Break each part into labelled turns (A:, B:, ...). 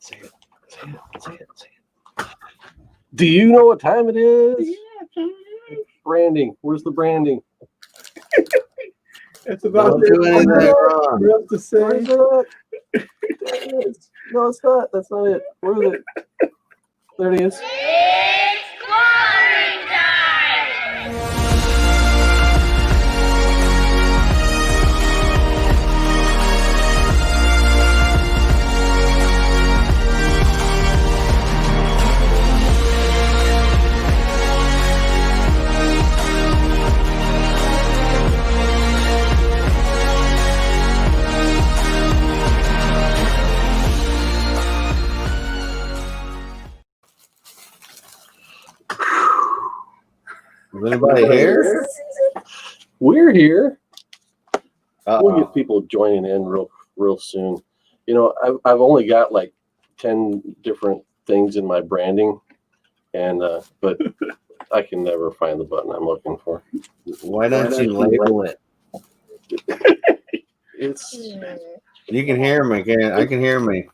A: Say it. Say it. Say it. Say it. Do you know what time it is?
B: Yeah.
A: Branding. Where's the branding?
B: It's about
C: Don't do anything wrong.
B: What else to say?
A: Where is it? No, it's not. That's not it. Where is it? There it is.
D: It's clobbering time!
C: Is anybody here?
A: We're here.
C: Uh-oh.
A: We'll get people joining in real soon. You know, I've only got like 10 different things in my branding, and but I can never find the button I'm looking for.
C: Why don't you label it?
A: It's
C: You can hear me, I can hear me.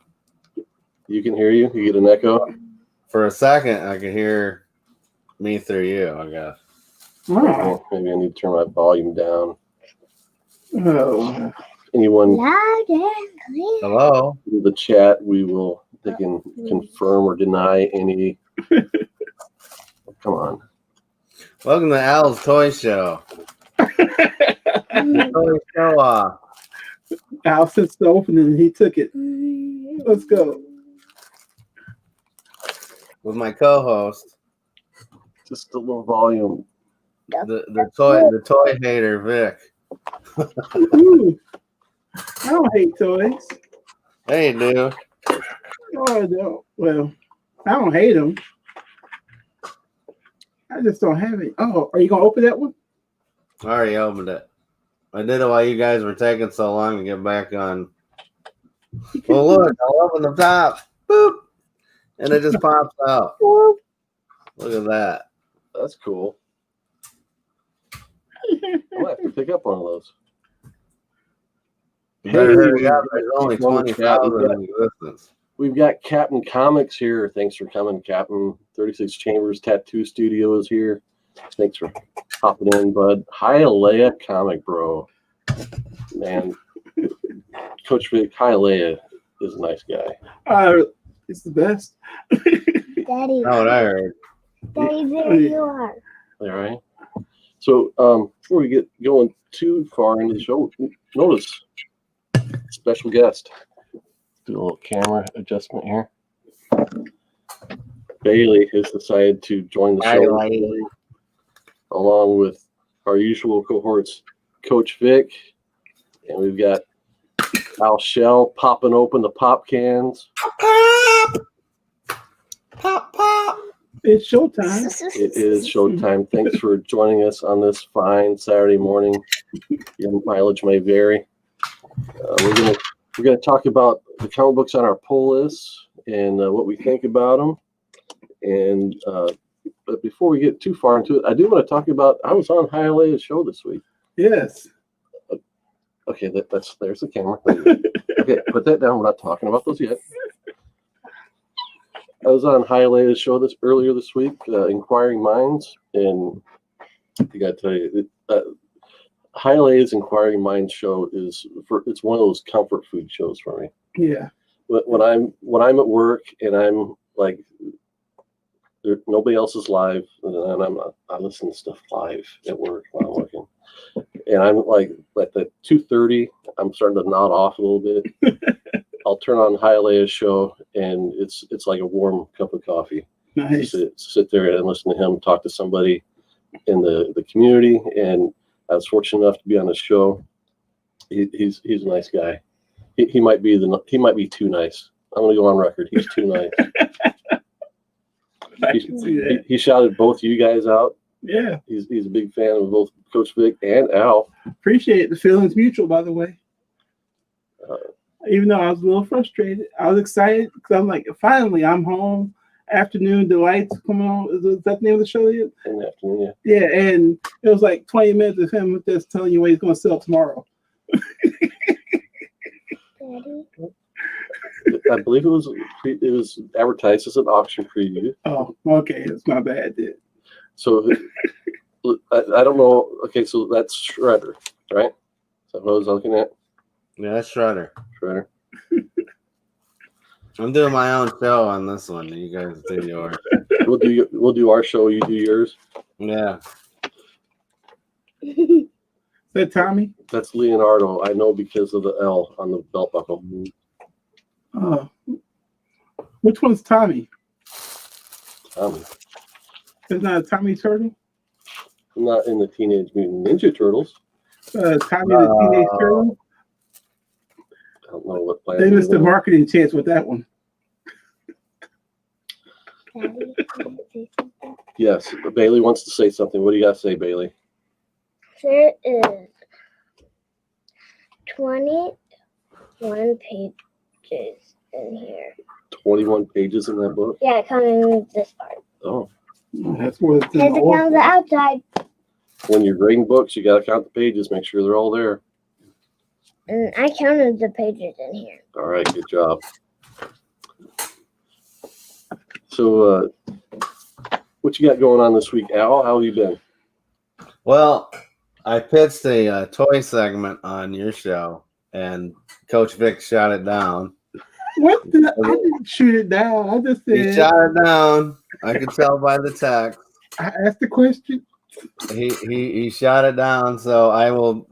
A: you can hear you. You get an echo.
C: For a second, I could hear me through you, I guess.
B: Oh.
A: Maybe I need to turn my volume down.
B: Oh.
A: Anyone
D: Loud and clear.
C: Hello?
A: in the chat, they can confirm or deny any. Come on.
C: Welcome to Al's Toy Show. Toy Show off.
B: Al sits the opening and he took it. Let's go.
C: With my co-host,
A: Just a little volume.
C: the toy hater, Vic.
B: Ooh. I don't hate toys.
C: Hey, dude.
B: No, I don't. Well, I don't hate them. I just don't have it. Oh, are you gonna open that one?
C: I already opened it. I did it while you guys were taking so long to get back on. Well, look, I'll open the top. Boop. And it just pops out. Look at that.
A: That's cool. I might have to pick up one of those.
C: You better hurry up. There's only 20,000 in existence.
A: We've got Captain Comics here. Thanks for coming, Captain. 36 Chambers Tattoo Studio is here. Thanks for hopping in, bud. Hialeah Comic Bro. Man, Coach Vic, Hialeah is a nice guy.
B: It's the best.
D: Daddy,
C: That's what I heard.
D: Daddy, there you are.
A: All right. So before we get going too far into the show, notice special guest. Do a little camera adjustment here. Bailey has decided to join the show along with our usual cohorts, Coach Vic, and we've got Al Schell popping open the pop cans.
C: Pop, pop.
B: It's showtime.
A: It is showtime. Thanks for joining us on this fine Saturday morning. Your mileage may vary. We're gonna talk about the comic books on our pull list and what we think about them. And but before we get too far into it, I do want to talk about. I was on Hialeah's show this week.
B: Yes.
A: Okay, there's the camera. Okay, put that down. We're not talking about those yet. I was on Hialeah's show earlier this week, Inquiring Minds, and I got to tell you, Hialeah's Inquiring Minds show it's one of those comfort food shows for me.
B: Yeah.
A: When I'm at work and I'm like, nobody else is live, and I listen to stuff live at work while I'm working, and I'm like at the 2:30, I'm starting to nod off a little bit. I'll turn on Hialeah's show, and it's like a warm cup of coffee.
B: Nice.
A: Sit there and listen to him talk to somebody in the community. And I was fortunate enough to be on his show. He's a nice guy. He might be too nice. I'm gonna go on record. He's too nice.
B: I can see that.
A: He shouted both you guys out.
B: Yeah.
A: He's a big fan of both Coach Vic and Al.
B: Appreciate it. The feeling's mutual, by the way. Even though I was a little frustrated, I was excited because I'm like, finally, I'm home. Afternoon Delights coming on. Is that the name of the show?
A: In the afternoon, yeah.
B: Yeah, and it was like 20 minutes of him just telling you what he's going to sell tomorrow.
D: Daddy.
A: I believe it was advertised as an auction preview.
B: Oh, okay. That's my bad. Then.
A: So I don't know. Okay, so that's Shredder, right? Is that what I was looking at?
C: Yeah, that's Shredder.
A: Shredder.
C: I'm doing my own show on this one. You guys do yours.
A: We'll do our show. You do yours.
C: Yeah.
B: Is that Tommy?
A: That's Leonardo. I know because of the L on the belt buckle.
B: Oh. Which one's Tommy?
A: Tommy.
B: There's not a Tommy Turtle?
A: I'm not in the Teenage Mutant Ninja Turtles.
B: Tommy the Teenage Turtle?
A: I don't know what planet.
B: They missed the marketing chance with that one.
D: Daddy, can you say something?
A: Yes, Bailey wants to say something. What do you got to say, Bailey?
D: There is 21 pages in here.
A: 21 pages in that book.
D: Yeah, counting this part.
A: Oh,
B: That's what it's in
D: Because
B: the
D: it counts the outside.
A: when you're grading books, you got to count the pages. Make sure they're all there.
D: And I counted the pages in here.
A: All right, good job. So, what you got going on this week, Al? How have you been?
C: Well, I pitched a toy segment on your show, and Coach Vic shot it down.
B: What? I didn't shoot it down. I just
C: He
B: said.
C: shot it down. I could tell by the text.
B: I asked the question.
C: He shot it down, so I will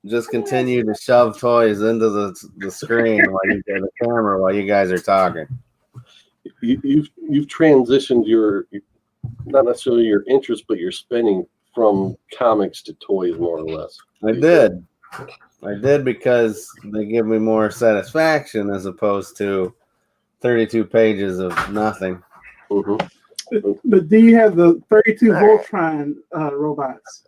C: just continue to shove toys into the screen the camera while you guys are talking.
A: You've transitioned your, not necessarily your interest, but your spending from comics to toys, more or less.
C: I did because they give me more satisfaction as opposed to 32 pages of nothing.
A: Mm-hmm.
B: But do you have the 32 Voltron robots?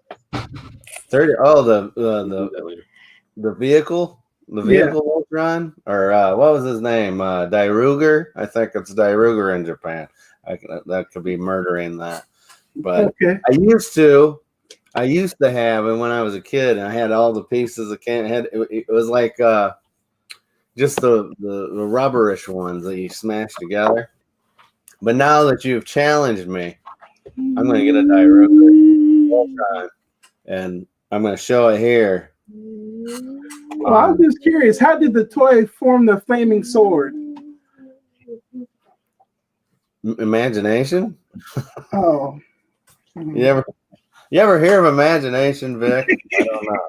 C: 30. Oh, the vehicle, Voltron, or what was his name? Dairuger. I think it's Dairuger in Japan. That could be murdering that. But
B: Okay.
C: I used to have, and when I was a kid, and I had all the pieces. It was like just the rubberish ones that you smash together. But now that you've challenged me, I'm going to get a Dairuger Voltron, and I'm going to show it here.
B: Well, I was just curious. How did the toy form the flaming sword?
C: Imagination?
B: Oh.
C: You ever hear of imagination, Vic? I don't know.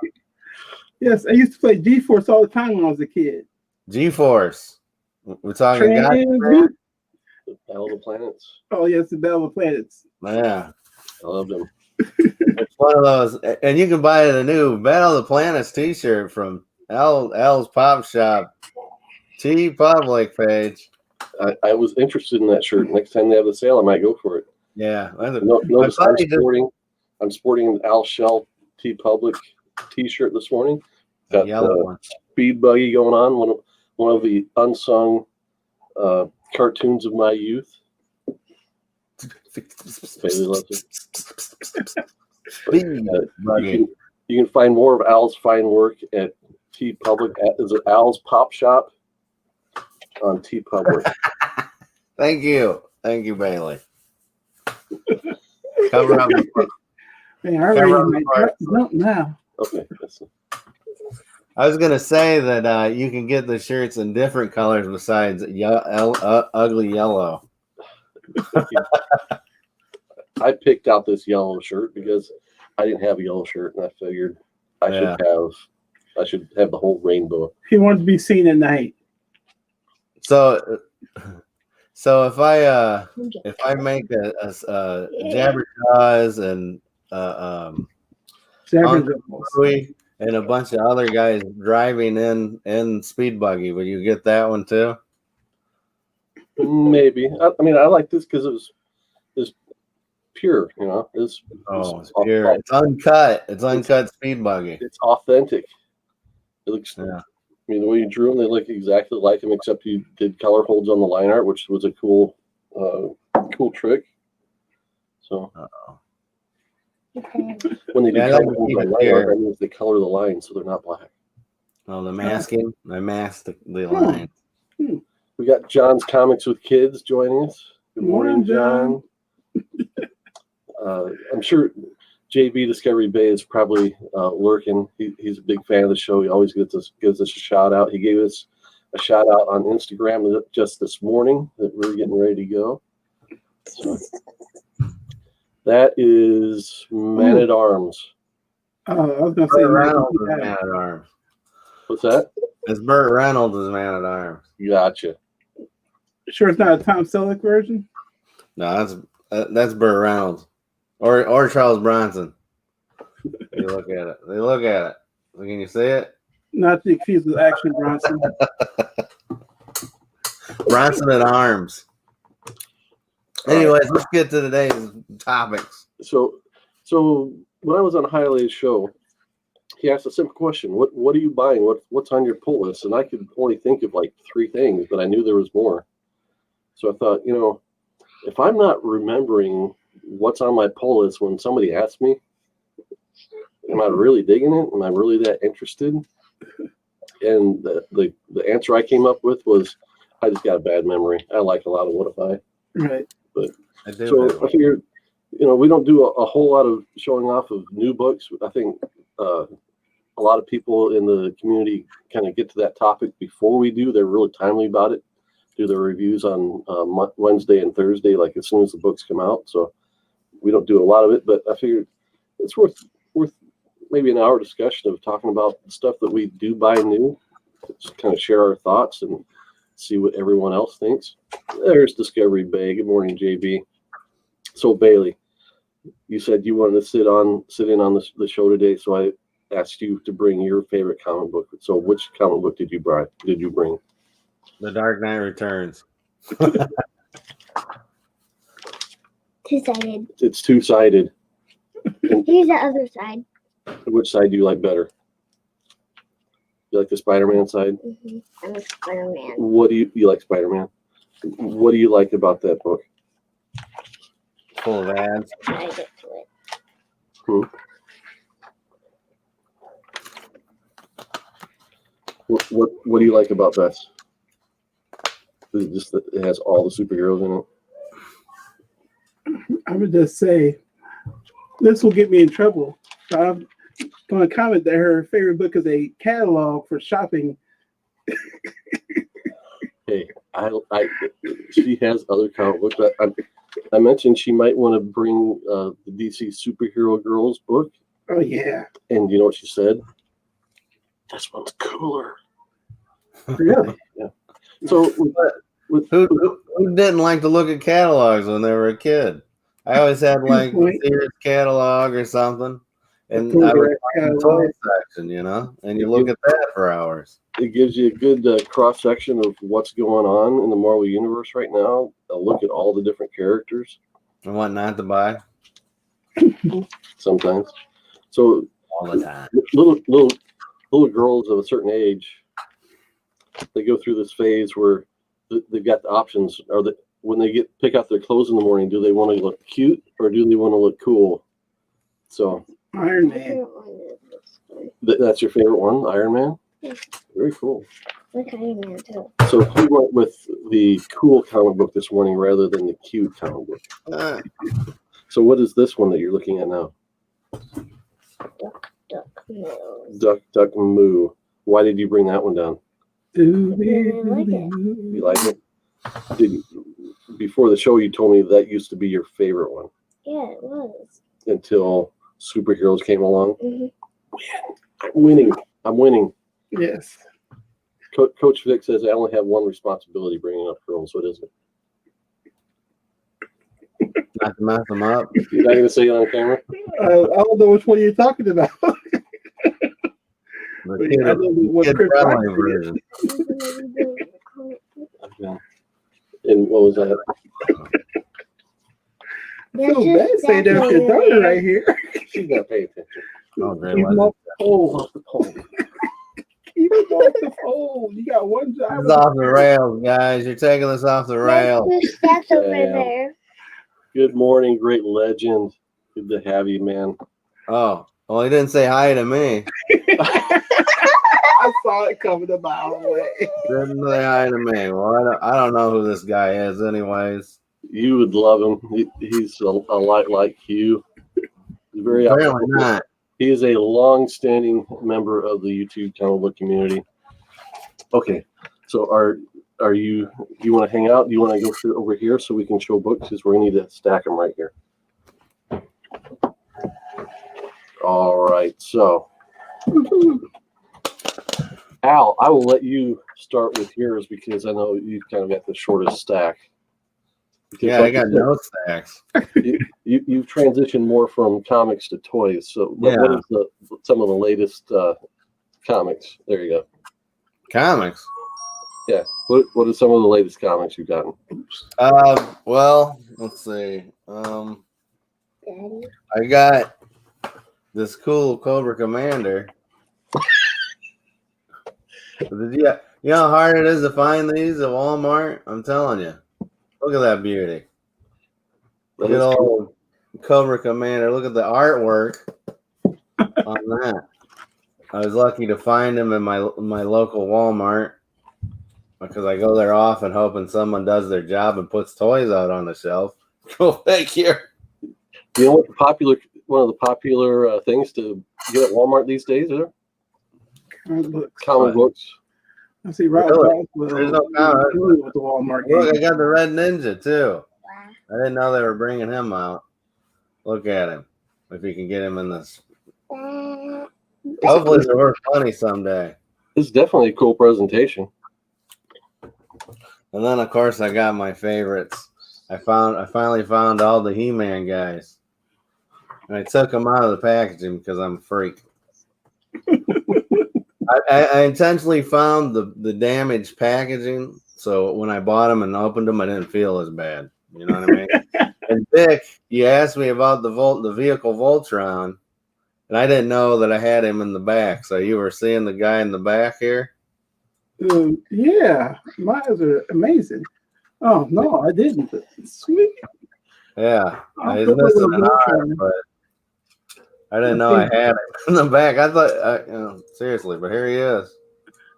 B: Yes, I used to play G-Force all the time when I was a kid.
C: G-Force. We're talking
B: Trans-
A: The Battle of the Planets.
B: Oh, yes, the Battle of the Planets.
C: Yeah.
A: I love them.
C: It's one of those, and you can buy the new Battle of the Planets t-shirt from L's Pop Shop T-Public page.
A: I was interested in that shirt. Next time they have the sale, I might go for it.
C: Yeah.
A: Notice I'm sporting an Al Schell T-Public T-shirt this morning. Got
C: yellow one.
A: Speed Buggy going on. One of the unsung cartoons of my youth. Bailey loves it. You can find more of Al's fine work at T-Public. Is it Al's Pop Shop on T-Public?
C: Thank you, Bailey. Cover up.
B: Man, I already jump now.
A: Okay.
C: I was gonna say that you can get the shirts in different colors besides ugly yellow.
A: I picked out this yellow shirt because I didn't have a yellow shirt, and I figured I should have the whole rainbow.
B: He wanted to be seen at night.
C: So if I make a Jabberjaws and and a bunch of other guys driving in Speed Buggy, will you get that one too?
A: Maybe. I mean, I like this because it was pure. You know, it's
C: pure. It's uncut. It's uncut Speed Buggy.
A: It's authentic. It looks.
C: Yeah.
A: I mean, the way you drew them, they look exactly like them, except you did color holds on the line art, which was a cool trick. So when they do color holds on line art, that means they color the lines so they're not black.
C: Oh, the masking. I masked the line.
A: We got John's Comics with Kids joining us. Good morning, John. I'm sure JB Discovery Bay is probably lurking. He's a big fan of the show. He always gives us a shout out. He gave us a shout out on Instagram just this morning that we're getting ready to go. So that is Man at Arms.
B: I was gonna say
C: Burt Reynolds is Man at Arms.
A: What's that?
C: It's Burt Reynolds is Man at Arms.
A: Gotcha.
B: Sure, it's not a Tom Selleck version.
C: No, that's Burt Reynolds or Charles Bronson. You look at it. They look at it. Can you see it?
B: Not to confuse with Action Bronson.
C: Bronson at Arms. Anyways, let's get to today's topics.
A: So when I was on Highlay's show, he asked a simple question: What are you buying? What's on your pull list? And I could only think of like 3 things, but I knew there was more. So I thought, if I'm not remembering what's on my pull list when somebody asks me, am I really digging it? Am I really that interested? And the answer I came up with was, I just got a bad memory. I like a lot of What If I.
B: Right.
A: But I figured, we don't do a whole lot of showing off of new books. I think a lot of people in the community kind of get to that topic before we do. They're really timely about it. Do their reviews on Wednesday and Thursday, like as soon as the books come out. So we don't do a lot of it, but I figured it's worth maybe an hour discussion of talking about the stuff that we do buy new. Just kind of share our thoughts and see what everyone else thinks. There's Discovery Bay. Good morning, JB. So Bailey, you said you wanted to sit in on the show today, so I asked you to bring your favorite comic book. So which comic book did you bring?
C: The Dark Knight Returns.
D: Two-sided.
A: It's two-sided.
D: Here's the other side.
A: Which side do you like better? You like the Spider-Man side?
D: Mm-hmm. I'm a Spider-Man.
A: What do you like Spider-Man? What do you like about that book?
C: Full of ads.
D: I get to it.
A: What do you like about this? Is it just that it has all the superheroes in it?
B: I would just say this will get me in trouble. So I'm going to comment that her favorite book is a catalog for shopping.
A: Hey, she has other comic books. I mentioned she might want to bring the DC Superhero Girls book.
B: Oh yeah.
A: And you know what she said? This one's cooler.
B: Really?
A: Yeah. So
C: who didn't like to look at catalogs when they were a kid? I always had like a Sears catalog or something, and I would find the toy section, and you look at that for hours.
A: It gives you a good cross section of what's going on in the Marvel universe right now. A look at all the different characters
C: and what not to buy.
A: Sometimes, so
C: all the time.
A: Little girls of a certain age, they go through this phase where they've got the options. When they pick out their clothes in the morning, do they want to look cute or do they want to look cool? So
B: Iron Man.
A: That's your favorite one, Iron Man?
D: Yeah.
A: Very cool.
D: Like Iron Man too.
A: So we went with the cool comic book this morning rather than the cute comic book. So what is this one that you're looking at now? Duck Moo. Why did you bring that one down?
B: You
A: You like it? Before the show, you told me that used to be your favorite one.
D: Yeah, it was.
A: Until superheroes came along.
D: Mm-hmm.
A: I'm winning.
B: Yes.
A: Coach Vic says I only have one responsibility bringing up girls. What is it?
C: Not to mess them up.
A: You're not going to say it on camera?
B: I don't know which one you're talking about.
C: Kid-friendly version.
A: Okay. And what was that?
B: So bad saying there's your daughter right here.
A: She's got to pay attention.
C: Oh, great.
B: Keep them off the pole.
A: Off the pole.
B: Keep them off the pole. You got one job.
C: It's off the rails, guys. You're taking this off the rails.
D: There's steps over there.
A: Good morning, great legend. Good to have you, man.
C: Oh, well, he didn't say hi to me.
B: I saw it coming a mile away.
C: Didn't they hide me? Well, I don't know who this guy is, anyways.
A: You would love him. He's a lot like you. He's very
C: Apparently
A: outspoken.
C: not.
A: He is a long-standing member of the YouTube comic book community. Okay, so are you? Do you want to hang out? Do you want to go through over here so we can show books? Because we're gonna need to stack them right here. All right, so Al, I will let you start with yours because I know you kind of got the shortest stack. Because
C: Yeah, I got no stacks.
A: You've transitioned more from comics to toys. So what is some of the latest comics? There you go.
C: Comics.
A: Yeah. What are some of the latest comics you've gotten?
C: Well, let's see.
D: Daddy.
C: I got this cool Cobra Commander. You know how hard it is to find these at Walmart? I'm telling you. Look at that beauty. Look at old Cobra Commander. Look at the artwork on that. I was lucky to find him in my local Walmart because I go there often hoping someone does their job and puts toys out on the shelf. Go figure.
A: Do you know what one of the popular things to get at Walmart these days are? Comic books.
B: I see Rob
C: Really?
B: with
C: There's no comic.
B: the Walmart
C: Look, I
B: game.
C: got the Red Ninja too.
D: Wow.
C: I didn't know they were bringing him out. Look at him. If you can get him in this. Hopefully they're worth money someday.
A: It's definitely a cool presentation.
C: And then of course I got my favorites. I finally found all the He-Man guys. And I took them out of the packaging because I'm a freak. I intentionally found the damaged packaging, so when I bought them and opened them, I didn't feel as bad. You know what I mean? And Vic, you asked me about the vehicle Voltron, and I didn't know that I had him in the back. So you were seeing the guy in the back here?
B: Yeah, mine are amazing. Oh no, I didn't. Sweet.
C: Yeah,
B: I'll
C: he's
B: put a
C: missing
B: little
C: an eye,
B: Voltron.
C: but I didn't know I had him in the back. I thought, seriously, but here he is.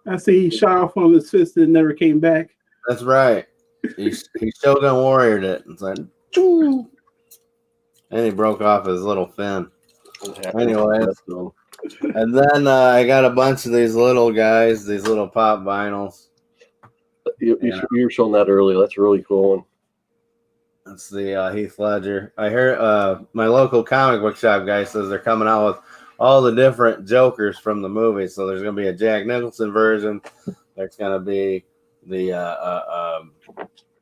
B: I see he shot off one of his fists and never came back.
C: That's right. He Shogun Warriored it. It's like, and he broke off his little fin. Anyways, and then I got a bunch of these little guys, these little pop vinyls.
A: You were showing that earlier. That's a really cool one.
C: That's the Heath Ledger. I heard my local comic book shop guy says they're coming out with all the different Jokers from the movie. So there's going to be a Jack Nicholson version. There's going to be the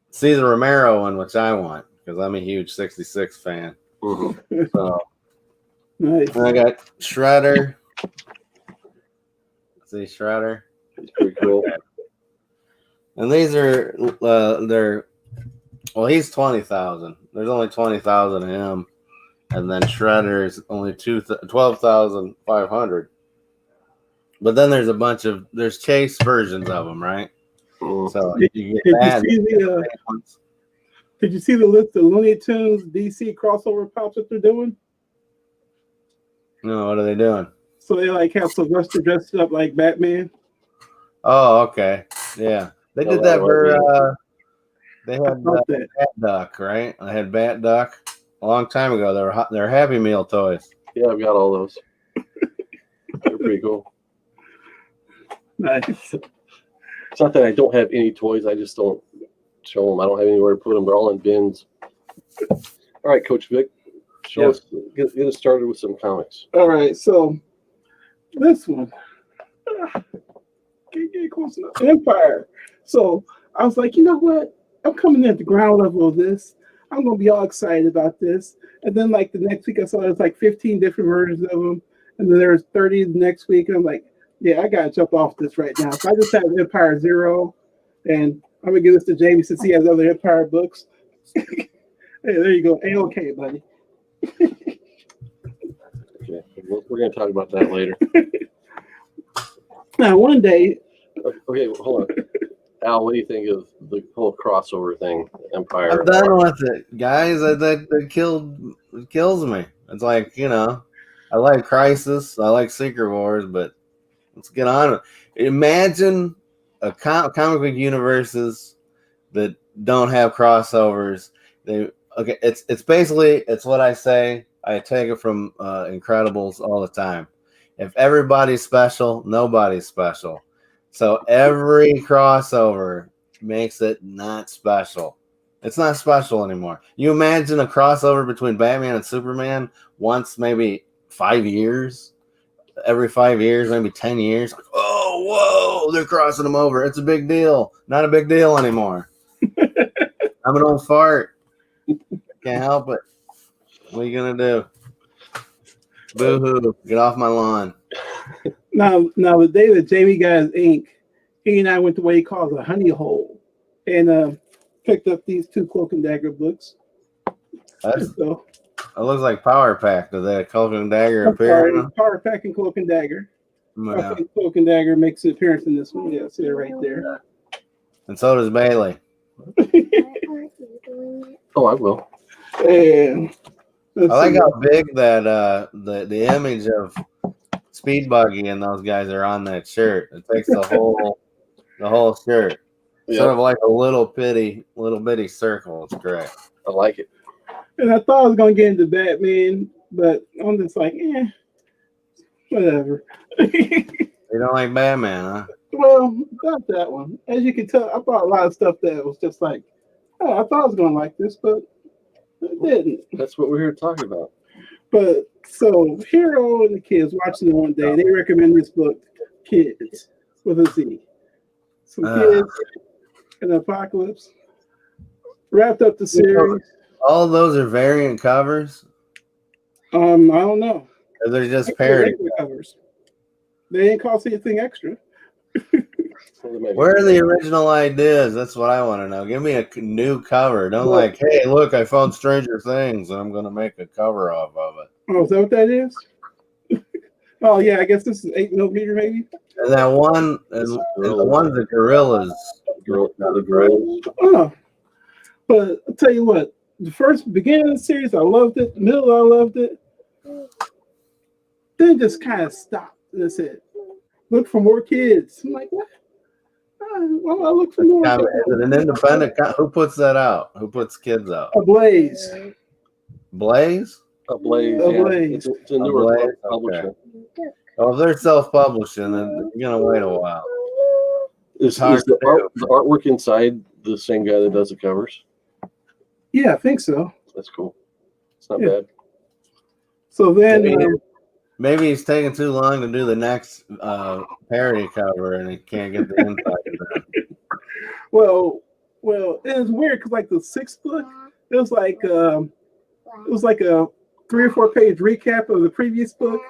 C: Cesar Romero one, which I want because I'm a huge 66 fan.
A: Mm-hmm.
C: So
B: Nice.
C: I got Shredder. See Shredder?
A: It's pretty cool.
C: And these are they're well, he's 20,000. There's only 20,000 of him, and then Shredder's only 12,500. But then there's a bunch of chase versions of them, right?
A: Mm.
C: So you get that.
B: Did you see the list of Looney Tunes DC crossover pops that they're doing?
C: No, what are they doing?
B: So they like have Sylvester dressed up like Batman.
C: Oh, okay, yeah, they did that for. They had
B: that.
C: Bat Duck, right? I had Bat Duck a long time ago. They're Happy Meal toys.
A: Yeah, I've got all those. They're pretty cool.
B: Nice.
A: It's not that I don't have any toys. I just don't show them. I don't have anywhere to put them. They're all in bins. All right, Coach Vic. Show us. Get us started with some comics.
B: All right, so this one. Can't get close enough. Empire. So I was like, you know what? I'm coming in at the ground level of this. I'm gonna be all excited about this. And then like the next week I saw there's like 15 different versions of them. And then there's 30 the next week. And I'm like, yeah, I gotta jump off this right now. So I just have Empire 0. And I'm gonna give this to Jamie since he has other Empire books. Hey, there you go. A-okay, buddy.
A: Okay, we're going to talk about that later.
B: Now, one day.
A: Okay, hold on. Al, what do you think of the whole crossover thing, Empire?
C: I'm done with it, guys. That kills me. It's like, I like Crisis, I like Secret Wars, but let's get on with it. Imagine a comic book universes that don't have crossovers. It's basically what I say. I take it from Incredibles all the time. If everybody's special, nobody's special. So every crossover makes it not special. It's not special anymore. You imagine a crossover between Batman and Superman once maybe 5 years, every 5 years, maybe 10 years. Oh, whoa, they're crossing them over. It's a big deal. Not a big deal anymore. I'm an old fart. Can't help it. What are you going to do? Boo-hoo. Get off my lawn.
B: Now, the day that Jamie got his ink, he and I went to what he calls a honey hole and picked up these 2 Cloak and Dagger books. So,
C: it looks like Power Pack. Does that Cloak and Dagger appear?
B: Power Pack and Cloak and Dagger.
C: Yeah.
B: I think Cloak and Dagger makes an appearance in this one. Yeah, see it right there.
C: And so does Bailey.
A: Oh, I will.
B: And
C: I like how big that the image of Speed Buggy and those guys are on that shirt. It takes the whole shirt.
A: Yep.
C: Sort of like a little bitty circle. It's great.
A: I like it.
B: And I thought I was gonna get into Batman, but I'm just like, whatever.
C: You don't like Batman, huh?
B: Well, not that one. As you can tell, I bought a lot of stuff that was just like, oh, I thought I was gonna like this, but I didn't.
A: That's what we're here talking about.
B: But so Hero and the kids watching it one day, they recommend this book, Kids with a Z. Some kids in the apocalypse. Wrapped up the series.
C: All of those are variant covers.
B: I don't know.
C: Or they're just parody
B: covers. They didn't cost anything extra.
C: Where are the original ideas? That's what I want to know. Give me a new cover. Don't like, hey, look, I found Stranger Things, and I'm going to make a cover of it.
B: Oh, is that what that is? Oh, yeah, I guess this is 8mm, maybe.
C: And that one, and the one's the gorillas.
A: The gorillas.
B: Oh, but I'll tell you what, the first beginning of the series, I loved it. The middle, I loved it. Then just kind of stopped. That's it. Look for more kids. I'm like, what? Well, I look for more.
C: Is it an independent? Who puts that out? Who puts kids out?
B: A Blaze.
C: Blaze?
A: A Blaze.
B: A Blaze.
A: It's a newer
C: Blaze,
A: publisher.
C: Okay. Well, if they're self-publishing, then you're gonna wait a while.
A: Is the artwork inside the same guy that does the covers?
B: Yeah, I think so.
A: That's cool. It's not bad.
B: So then,
C: maybe he's taking too long to do the next parody cover, and he can't get the inside of that.
B: well, it was weird because like the 6th book, it was like a 3 or 4 page recap of the previous book.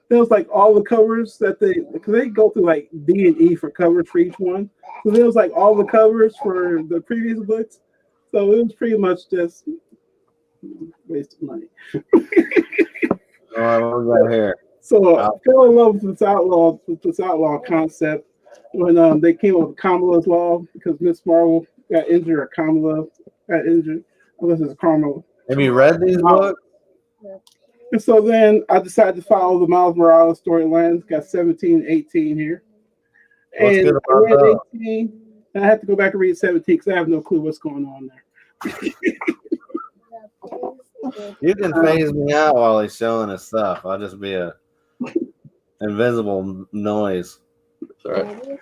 B: There was like all the covers that because they go through like D and E for covers for each one. So there was like all the covers for the previous books. So it was pretty much just waste of money.
C: Oh, what was that here?
B: So I fell in love with this outlaw concept when they came up with Kamala's Law because Miss Marvel got injured or Kamala got injured. Unless it's Kamala.
C: Have you read these books?
B: And so then I decided to follow the Miles Morales storyline. It's got 17 and 18 here.
C: What's
B: And
C: good
B: I read
C: about
B: 18, and I have to go back and read 17 because I have no clue what's going on there.
C: You can phase me out while he's showing his stuff. I'll just be a invisible noise.
A: It's all right.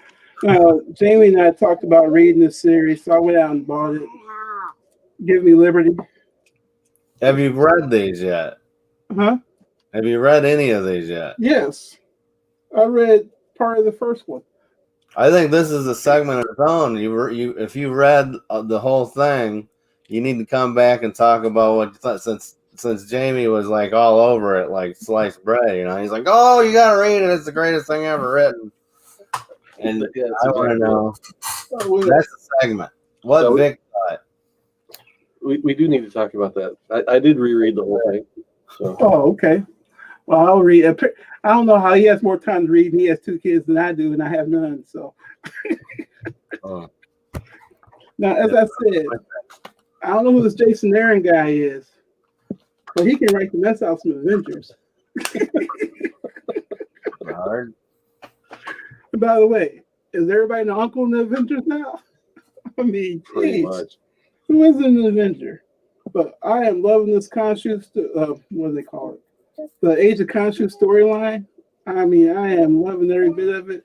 B: Jamie and I talked about reading this series, so I went out and bought it. Give Me Liberty.
C: Have you read these yet?
B: Huh?
C: Have you read any of these yet?
B: Yes. I read part of the first one.
C: I think this is a segment of its own. If you read the whole thing, you need to come back and talk about what you thought. Since Jamie was like all over it, like sliced bread, you know, he's like, "Oh, you gotta read it. It's the greatest thing ever written." And I want to know. That's a segment. What
A: So
C: Vic thought?
A: We do need to talk about that. I did reread the whole thing. So.
B: Oh, okay. Well, I'll read. I don't know how he has more time to read, and he has 2 kids than I do, and I have none. So now, as I said, I don't know who this Jason Aaron guy is, but he can write the mess out some Avengers.
C: Hard.
B: By the way, is everybody an uncle in the Avengers now? I mean,
A: Pretty
B: geez,
A: much.
B: who isn't an Avenger? But I am loving this Khonshu, what do they call it? The Age of Khonshu storyline. I mean, I am loving every bit of it.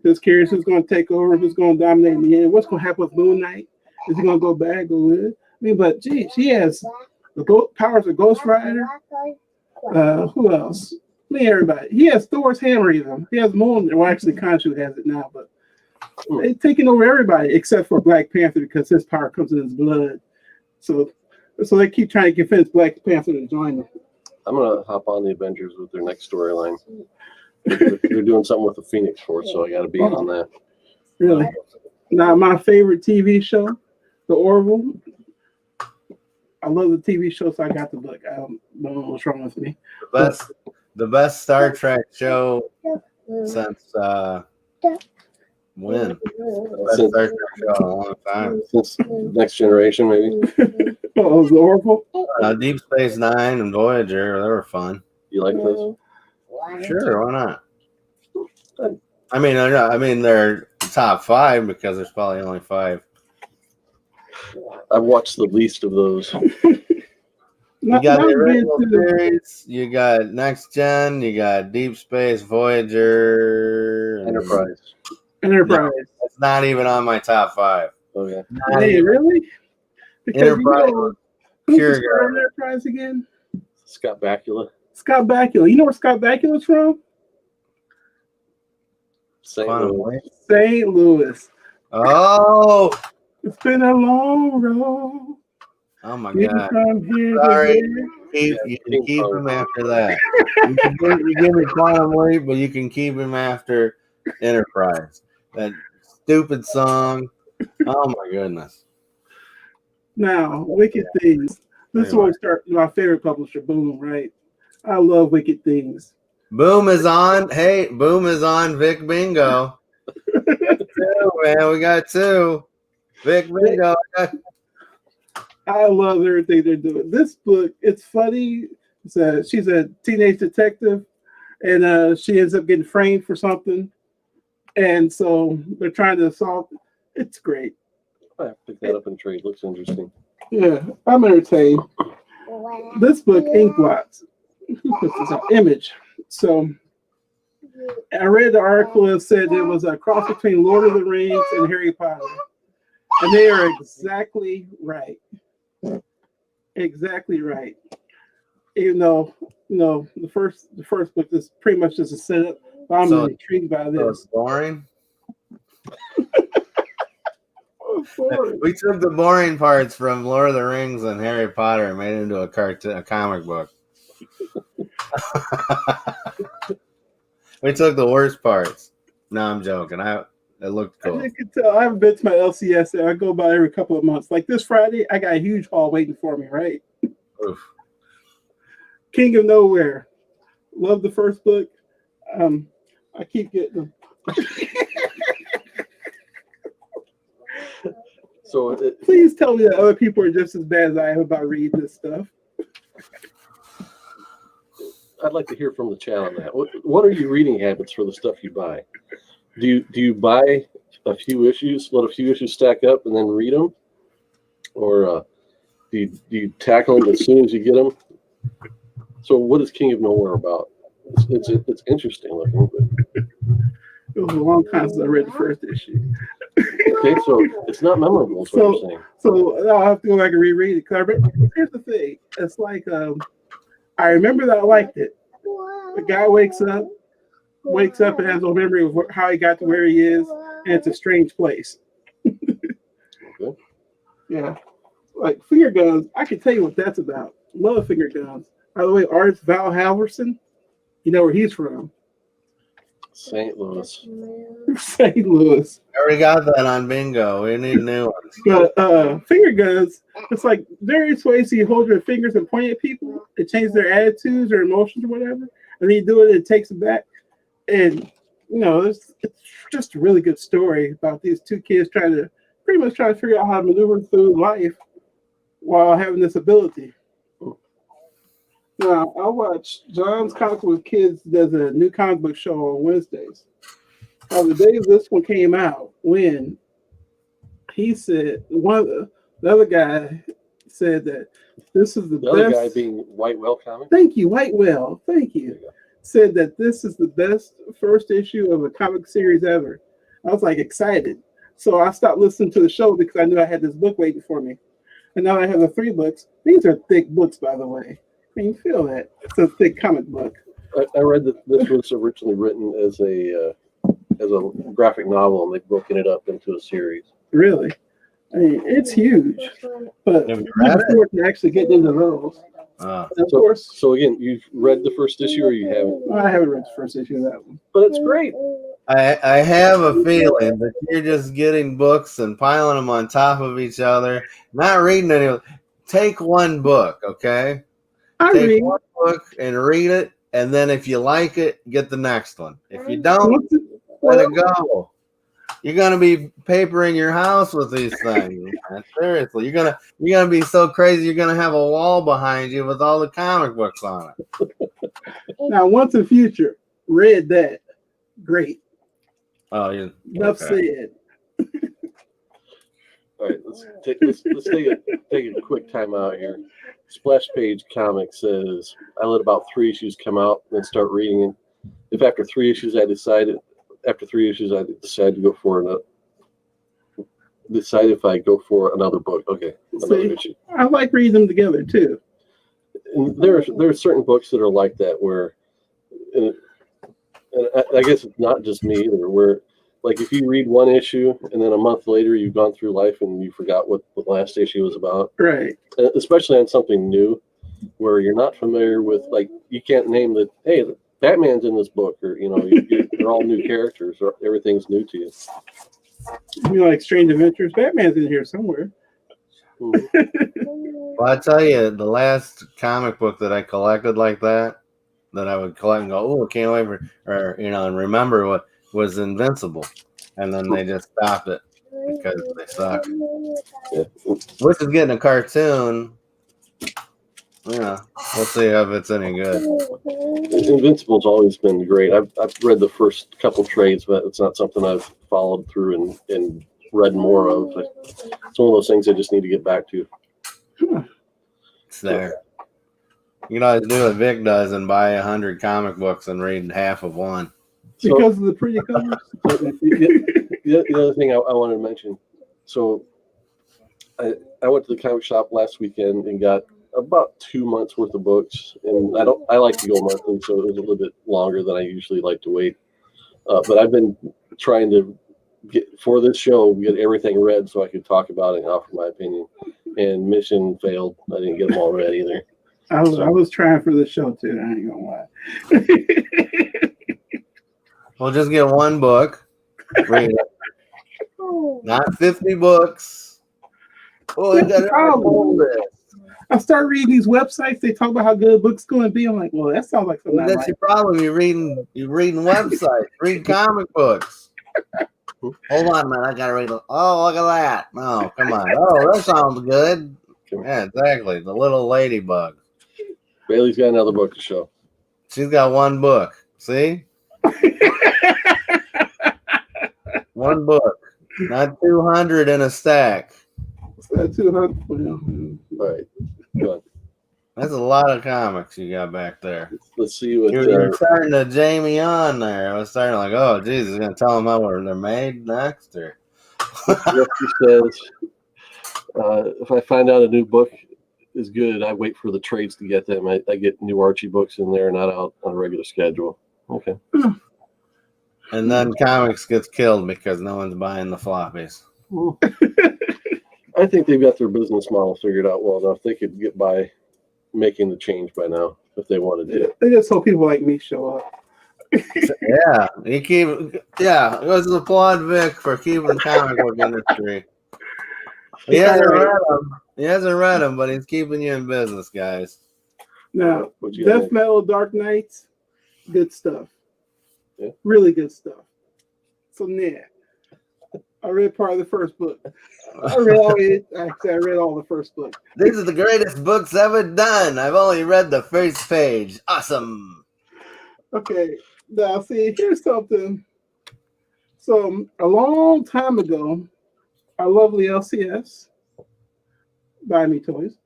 B: Just curious who's going to take over, who's going to dominate in the end. What's going to happen with Moon Knight? Is he going to go bad, go good? I mean, but gee, she has the powers of Ghost Rider. Who else? Me, everybody. He has Thor's hammer even. He has Moon. Well, actually, Khonshu has it now, but they're taking over everybody except for Black Panther because his power comes in his blood. So they keep trying to convince Black Panther to join them.
A: I'm gonna hop on the Avengers with their next storyline. They're doing something with the Phoenix Force, so I got to be in on that.
B: Really? Now, my favorite TV show, The Orville. I love the TV show, so I got the book. I don't know what's wrong with me.
C: The best Star Trek show since when? Best Star Trek show in a long time.
A: Since Next Generation, maybe.
B: Oh, The Orville?
C: Deep Space Nine and Voyager, they were fun.
A: You like those?
C: Sure, why not? I mean, they're top 5 because there's probably only 5.
A: I've watched the least of those.
C: You got the original series, you got Next Gen, you got Deep Space, Voyager,
A: Enterprise.
B: Enterprise.
C: It's not even on my top 5.
A: Okay.
B: Hey, really? Because
C: Enterprise.
B: who's
C: Pure
B: the star of Enterprise again?
A: Scott Bakula.
B: Scott Bakula. You know where Scott Bakula's from?
A: St. Louis.
B: St. Louis.
C: Oh!
B: It's been a long road.
C: Oh my
B: Didn't
C: God.
B: come here
C: Sorry.
B: today.
C: You can keep him after that. You give me Quantum Leap, but you can keep him after Enterprise. That stupid song. Oh my goodness.
B: Now, Wicked Things. This is where we start. My favorite publisher, Boom, right? I love Wicked Things.
C: Boom is on. Hey, Boom is on Vic Bingo. Two, man. We got 2. Vic Bingo.
B: I love everything they're doing. This book, it's funny. She's a teenage detective, and she ends up getting framed for something. And so they're trying to solve it. It's great.
A: I picked that up in trade. Looks interesting.
B: Yeah, I'm entertained. This book, Ink Blots. Who puts this out? Image. So I read the article and said it was a cross between Lord of the Rings and Harry Potter. And they are exactly right. Exactly right. Even though, the first book is pretty much just a setup. But I'm intrigued by this.
C: It's boring. We took the boring parts from Lord of the Rings and Harry Potter and made it into a comic book. We took the worst parts. No, I'm joking. It looked cool.
B: As you can tell, I haven't been to my LCS there. I go by every couple of months. Like this Friday, I got a huge haul waiting for me, right?
C: Oof.
B: King of Nowhere. Love the first book. I keep getting them.
A: So
B: please tell me that other people are just as bad as I am about reading this stuff.
A: I'd like to hear from the chat on that. What are your reading habits for the stuff you buy? Do you buy a few issues, let a few issues stack up, and then read them, or do you tackle them as soon as you get them? So, what is King of Nowhere about? It's interesting looking. But...
B: It was a long time since I read the first issue.
A: Okay, so it's not memorable. Is what you're saying.
B: So I'll have to go back and reread it. Here's the thing: it's like I remember that I liked it. The guy wakes up and has no memory of how he got to where he is, and it's a strange place.
A: Okay.
B: Yeah, like finger guns. I can tell you what that's about. Love finger guns. By the way, artist Val Halverson. You know where he's from?
A: St. Louis.
B: St. Louis.
C: I already got that on bingo. We need new ones.
B: But finger guns, it's like various ways you hold your fingers and point at people. It changes their attitudes or emotions or whatever. And then you do it and it takes it back. And, it's just a really good story about these two kids trying to figure out how to maneuver through life while having this ability. Now, I watch John's Comic with Kids does a new comic book show on Wednesdays. On the day this one came out, when he said the other guy said that this is the
A: The other
B: best.
A: guy being White Whale Comics.
B: Thank you, White Whale. Thank you. Said that this is the best first issue of a comic series ever. I was like excited. So I stopped listening to the show because I knew I had this book waiting for me. And now I have the 3 books. These are thick books, by the way. Can you feel that? It's a thick comic book.
A: I read that this was originally written as a graphic novel, and they've broken it up into a series.
B: Really? I mean, it's huge. But
C: Have you
B: I'm
C: read
B: looking forward to actually getting into those. Of course.
A: So again, you've read the first issue, or you haven't?
B: I haven't read the first issue of that one.
A: But it's great.
C: I have a feeling that you're just getting books and piling them on top of each other, not reading any. Take one book, okay? Take one book and read it, and then if you like it, get the next one. If you don't, let it go. You're gonna be papering your house with these things. Man. Seriously, you're gonna be so crazy. You're gonna have a wall behind you with all the comic books on it.
B: Now, once in the future, read that. Great.
C: Oh, yeah.
B: Enough said.
A: All right, let's take a quick time out here. Splash Page Comics says I let about 3 issues come out and then start reading it. If after 3 issues I decide to go for another. Decide if I go for another book. Okay, another issue.
B: I like reading them together too.
A: And there are certain books that are like that where, and I guess it's not just me either. Where, like, if you read one issue and then a month later you've gone through life and you forgot what the last issue was about.
B: Right.
A: Especially on something new, where you're not familiar with, like, you can't name that. Hey, Batman's in this book, or they're all new characters, or everything's new to you.
B: You like Strange Adventures? Batman's in here somewhere.
C: Well, I tell you, the last comic book that I collected like that I would collect and go, oh, I can't wait and remember what was Invincible, and then they just stopped it because they suck.
A: Yeah.
C: Which is getting a cartoon. Yeah, we'll see if it's any good.
A: Invincible's always been great. I've read the first couple trades, but it's not something I've followed through and read more of. It's one of those things I just need to get back to.
C: It's there. You know, do what Vic does and buy 100 comic books and read half of one.
B: Because of the pretty covers.
A: The other thing I wanted to mention. So I went to the comic shop last weekend and got about 2 months worth of books, and I like to go monthly, so it was a little bit longer than I usually like to wait. But I've been trying to get everything read so I could talk about it and offer my opinion. And mission failed. I didn't get them all read either.
B: I was trying for the show too. I ain't gonna lie.
C: Well, just get one book. Read it. Not 50 books. Oh,
B: I start reading these websites. They talk about how good a book's going to be. I'm like, well, that sounds like something.
C: That's your problem. You're reading websites. Read comic books. Hold on, man. I gotta read. Oh, look at that. Oh, come on. Oh, that sounds good. Yeah, exactly. The little ladybug.
A: Bailey's got another book to show.
C: She's got one book. See? One book. Not 200 in a stack.
B: 200.
A: All right. Go on.
C: That's a lot of comics you got back there.
A: Let's see what
C: You're starting to Jamie on there. I was starting like, oh, geez, he's going to tell them how they're made next. Or
A: what she says. If I find out a new book is good, I wait for the trades to get them. I get new Archie books in there, not out on a regular schedule. Okay.
C: And then comics gets killed because no one's buying the floppies.
A: I think they've got their business model figured out well enough. They could get by making the change by now if they wanted to.
B: They just hope people like me show up.
C: Yeah, let's applaud Vic for keeping the comic book industry. He hasn't read them, but he's keeping you in business, guys.
B: Now, Death Metal Dark Knights, good stuff.
A: Yeah.
B: Really good stuff. So, yeah. I read part of the first book. I read all the first book.
C: These are the greatest books ever done. I've only read the first page. Awesome.
B: Okay. Now, see, here's something. So a long time ago, our lovely LCS, Buy Me Toys,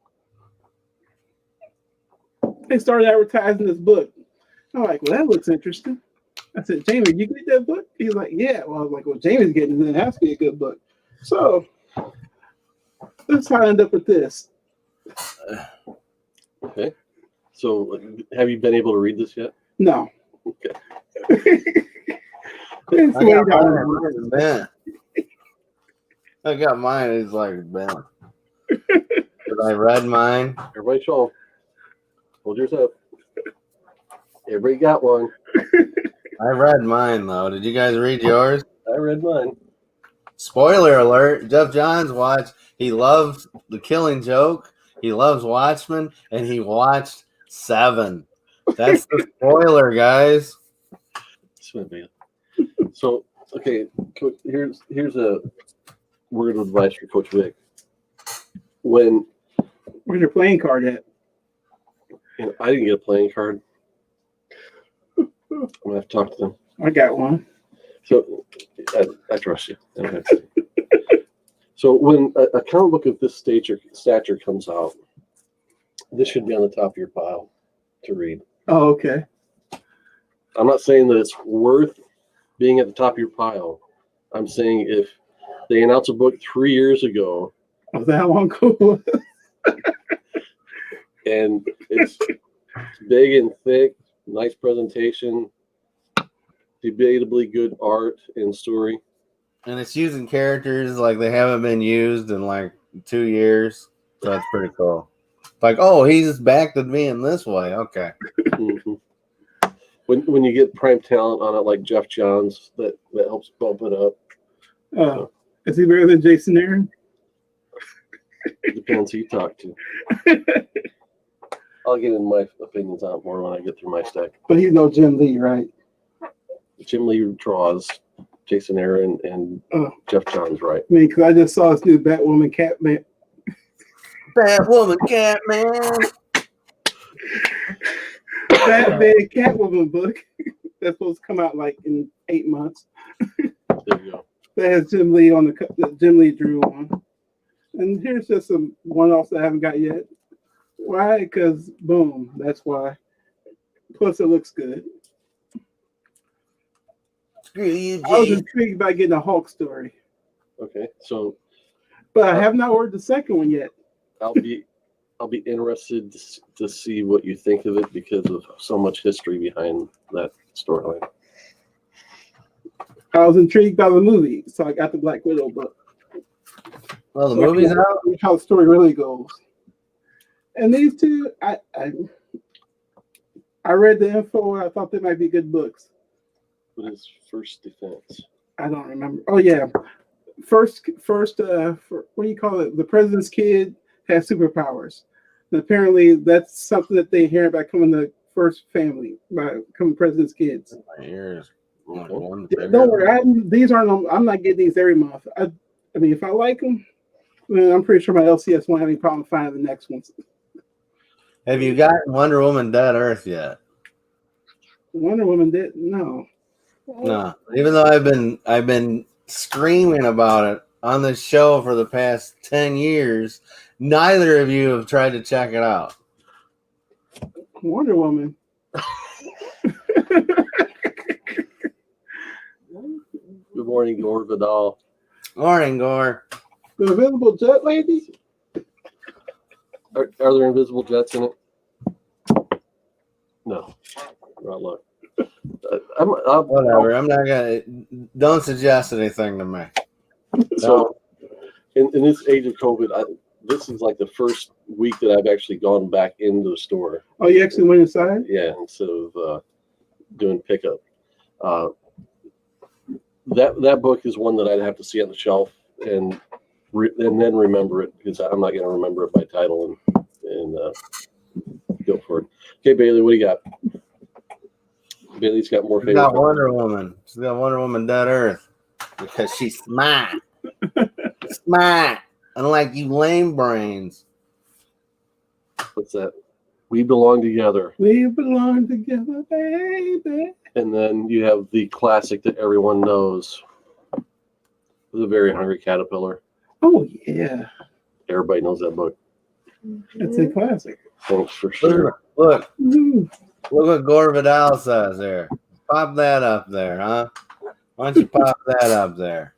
B: they started advertising this book. I'm like, well, that looks interesting. I said, Jamie, you get that book? He's like, yeah. Well, I was like, well, Jamie's getting it. It has to be a good book. So that's how I end up with this.
A: Okay. So, have you been able to read this yet?
B: No.
A: Okay.
B: It's
C: I
B: way
C: got
B: down.
C: mine. It's bent. I got mine. It's like bent. 'Cause I read mine.
A: Everybody show 'em. Hold yours up. Everybody got one.
C: I read mine though. Did you guys read yours?
A: I read mine.
C: Spoiler alert: Jeff Johns watched. He loves The Killing Joke. He loves Watchmen, and he watched 7. That's the spoiler, guys.
A: So, okay, Coach, here's a word of advice for Coach Vic. When
B: Where's your playing card at?
A: I didn't get a playing card, I'm gonna have to talk to them.
B: I got one.
A: So, I trust you. I don't have to. So, when a comic book of this stature comes out, this should be on the top of your pile to read.
B: Oh, okay.
A: I'm not saying that it's worth being at the top of your pile. I'm saying if they announced a book 3 years ago
B: Was that how long ago?
A: and it's big and thick, nice presentation, debatably good art and story.
C: And it's using characters like they haven't been used in like 2 years. So that's pretty cool. Like, oh, he's back to being this way. Okay.
A: Mm-hmm. When you get prime talent on it like Jeff Johns, that helps bump it up.
B: Oh, is he better than Jason Aaron?
A: It depends who you talk to. I'll get in my opinions on it more when I get through my stack.
B: But he's no Jim Lee, right?
A: Jim Lee draws, Jason Aaron and Jeff Johns, right?
B: I mean, because I just saw this new Batwoman Catman.
C: Batwoman, Catman.
B: Batman Catwoman book that's supposed to come out like in 8 months.
A: There you go.
B: That has Jim Lee on the Jim Lee drew on. And here's just some one-offs that I haven't got yet. Why? Because boom, that's why. Plus, it looks good.
C: Screw you,
B: I was
C: Jay.
B: intrigued by getting a Hulk story,
A: Okay, so
B: but I have not ordered the second one yet.
A: I'll be interested to see what you think of it because of so much history behind that storyline.
B: I was intrigued by the movie, so I got the Black Widow book.
C: Well, the
B: So I
C: movie's
B: can
C: out.
B: see how the story really goes. And these two, I read the info. I thought they might be good books.
A: What is First Defense?
B: I don't remember. Oh yeah, first. What do you call it? The president's kid has superpowers. And apparently, that's something that they hear about coming the first family by coming president's kids.
C: My ears.
B: Don't worry, these aren't. I'm not getting these every month. I mean, if I like them, then I'm pretty sure my LCS won't have any problem finding the next ones.
C: Have you gotten Wonder Woman Dead Earth yet?
B: Wonder Woman did no.
C: No. Even though I've been screaming about it on this show for the past 10 years, neither of you have tried to check it out.
B: Wonder Woman.
A: Good morning, Gore Vidal.
C: Morning, Gore.
B: The Invisible Jet Lady.
A: Are there invisible jets in it? No. Not look.
C: Whatever. I'm not gonna. Don't suggest anything to me.
A: So, in this age of COVID, this is like the first week that I've actually gone back into the store.
B: Oh, you actually went inside?
A: Yeah, instead of doing pickup. That book is one that I'd have to see on the shelf and then remember it because I'm not going to remember it by title and go for it. Okay, Bailey, what do you got? Bailey's got more
C: She's
A: favorite.
C: got Wonder Woman. She's got Wonder Woman Dead Earth because she's smart. Smart. Unlike you lame brains.
A: What's that? We Belong Together.
B: We belong together, baby.
A: And then you have the classic that everyone knows, The Very Hungry Caterpillar.
B: Oh yeah,
A: Everybody knows that book.
B: it's a classic.
A: Thanks for sure.
C: Look
B: Ooh.
C: what Gore Vidal says there. Pop that up there, huh? Why don't you pop that up there?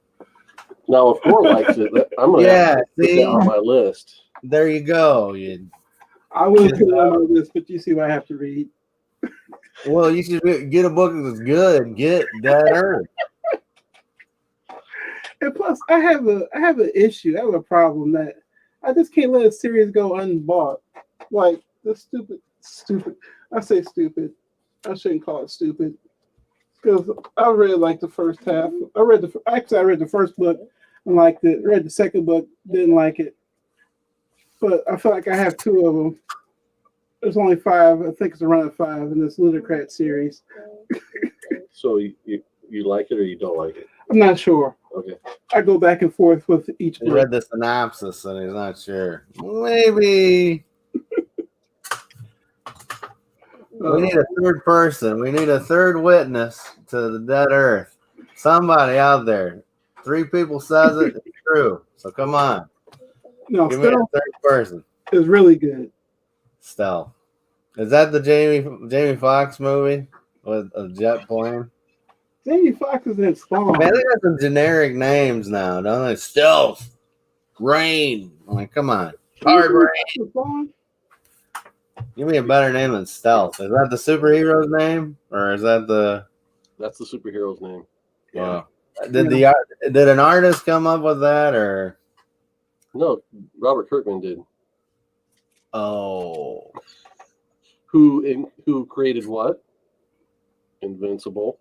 A: Now, if Gore likes it, I'm going to
C: Yeah,
A: put that
C: see?
A: on my list.
C: There you go. You
B: I wouldn't put it on my list, but you see what I have to read.
C: Well, you should get a book that's good. Get Dead Earth.
B: And plus, I have an issue. I have a problem that I just can't let a series go unbought. Like the stupid. I say stupid. I shouldn't call it stupid because I really liked the first half. I read the first book and liked it. Read the second book, didn't like it. But I feel like I have two of them. There's only 5. I think it's around 5 in this Lunacrat series.
A: So you like it or you don't like it?
B: I'm not sure.
A: Okay.
B: I go back and forth with each
C: He
B: book.
C: read the synopsis and he's not sure. Maybe we need a third person. We need a third witness to the dead earth. Somebody out there. 3 people says it. It's true. So come on.
B: No,
C: Give me a
B: Stealth
C: third person.
B: is really good.
C: Stealth. Is that the Jamie Foxx movie with a jet plane?
B: Jamie Foxx is in Spawn.
C: Man, they got some generic names now, don't they? Stealth, Rain. I'm like, come on, Hard Rain.
B: Spawn?
C: Give me a better name than Stealth. Is that the superhero's name, or is that the?
A: That's the superhero's name.
C: Wow. Did an artist come up with that, or?
A: No, Robert Kirkman did.
C: Oh,
A: Who created what? Invincible.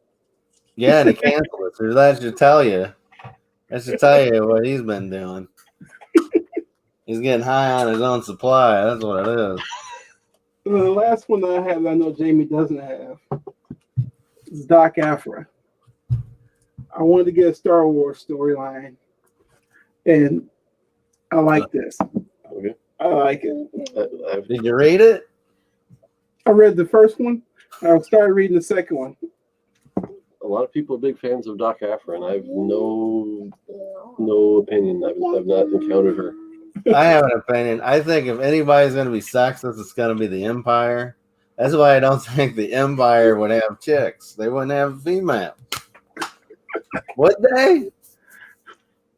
C: yeah, and he canceled it. So that should tell you. That should tell you what he's been doing. He's getting high on his own supply. That's what it is.
B: The last one that I have that I know Jamie doesn't have is Doc Afra. I wanted to get a Star Wars storyline, and I like this.
A: Okay.
B: I like it.
C: Did you read it?
B: I read the first one. I started reading the second one.
A: A lot of people are big fans of Doc Afra, and I have no opinion. I've not encountered her.
C: I have an opinion. I think if anybody's going to be sexist, it's going to be the Empire. That's why I don't think the Empire would have chicks. They wouldn't have females. Would they?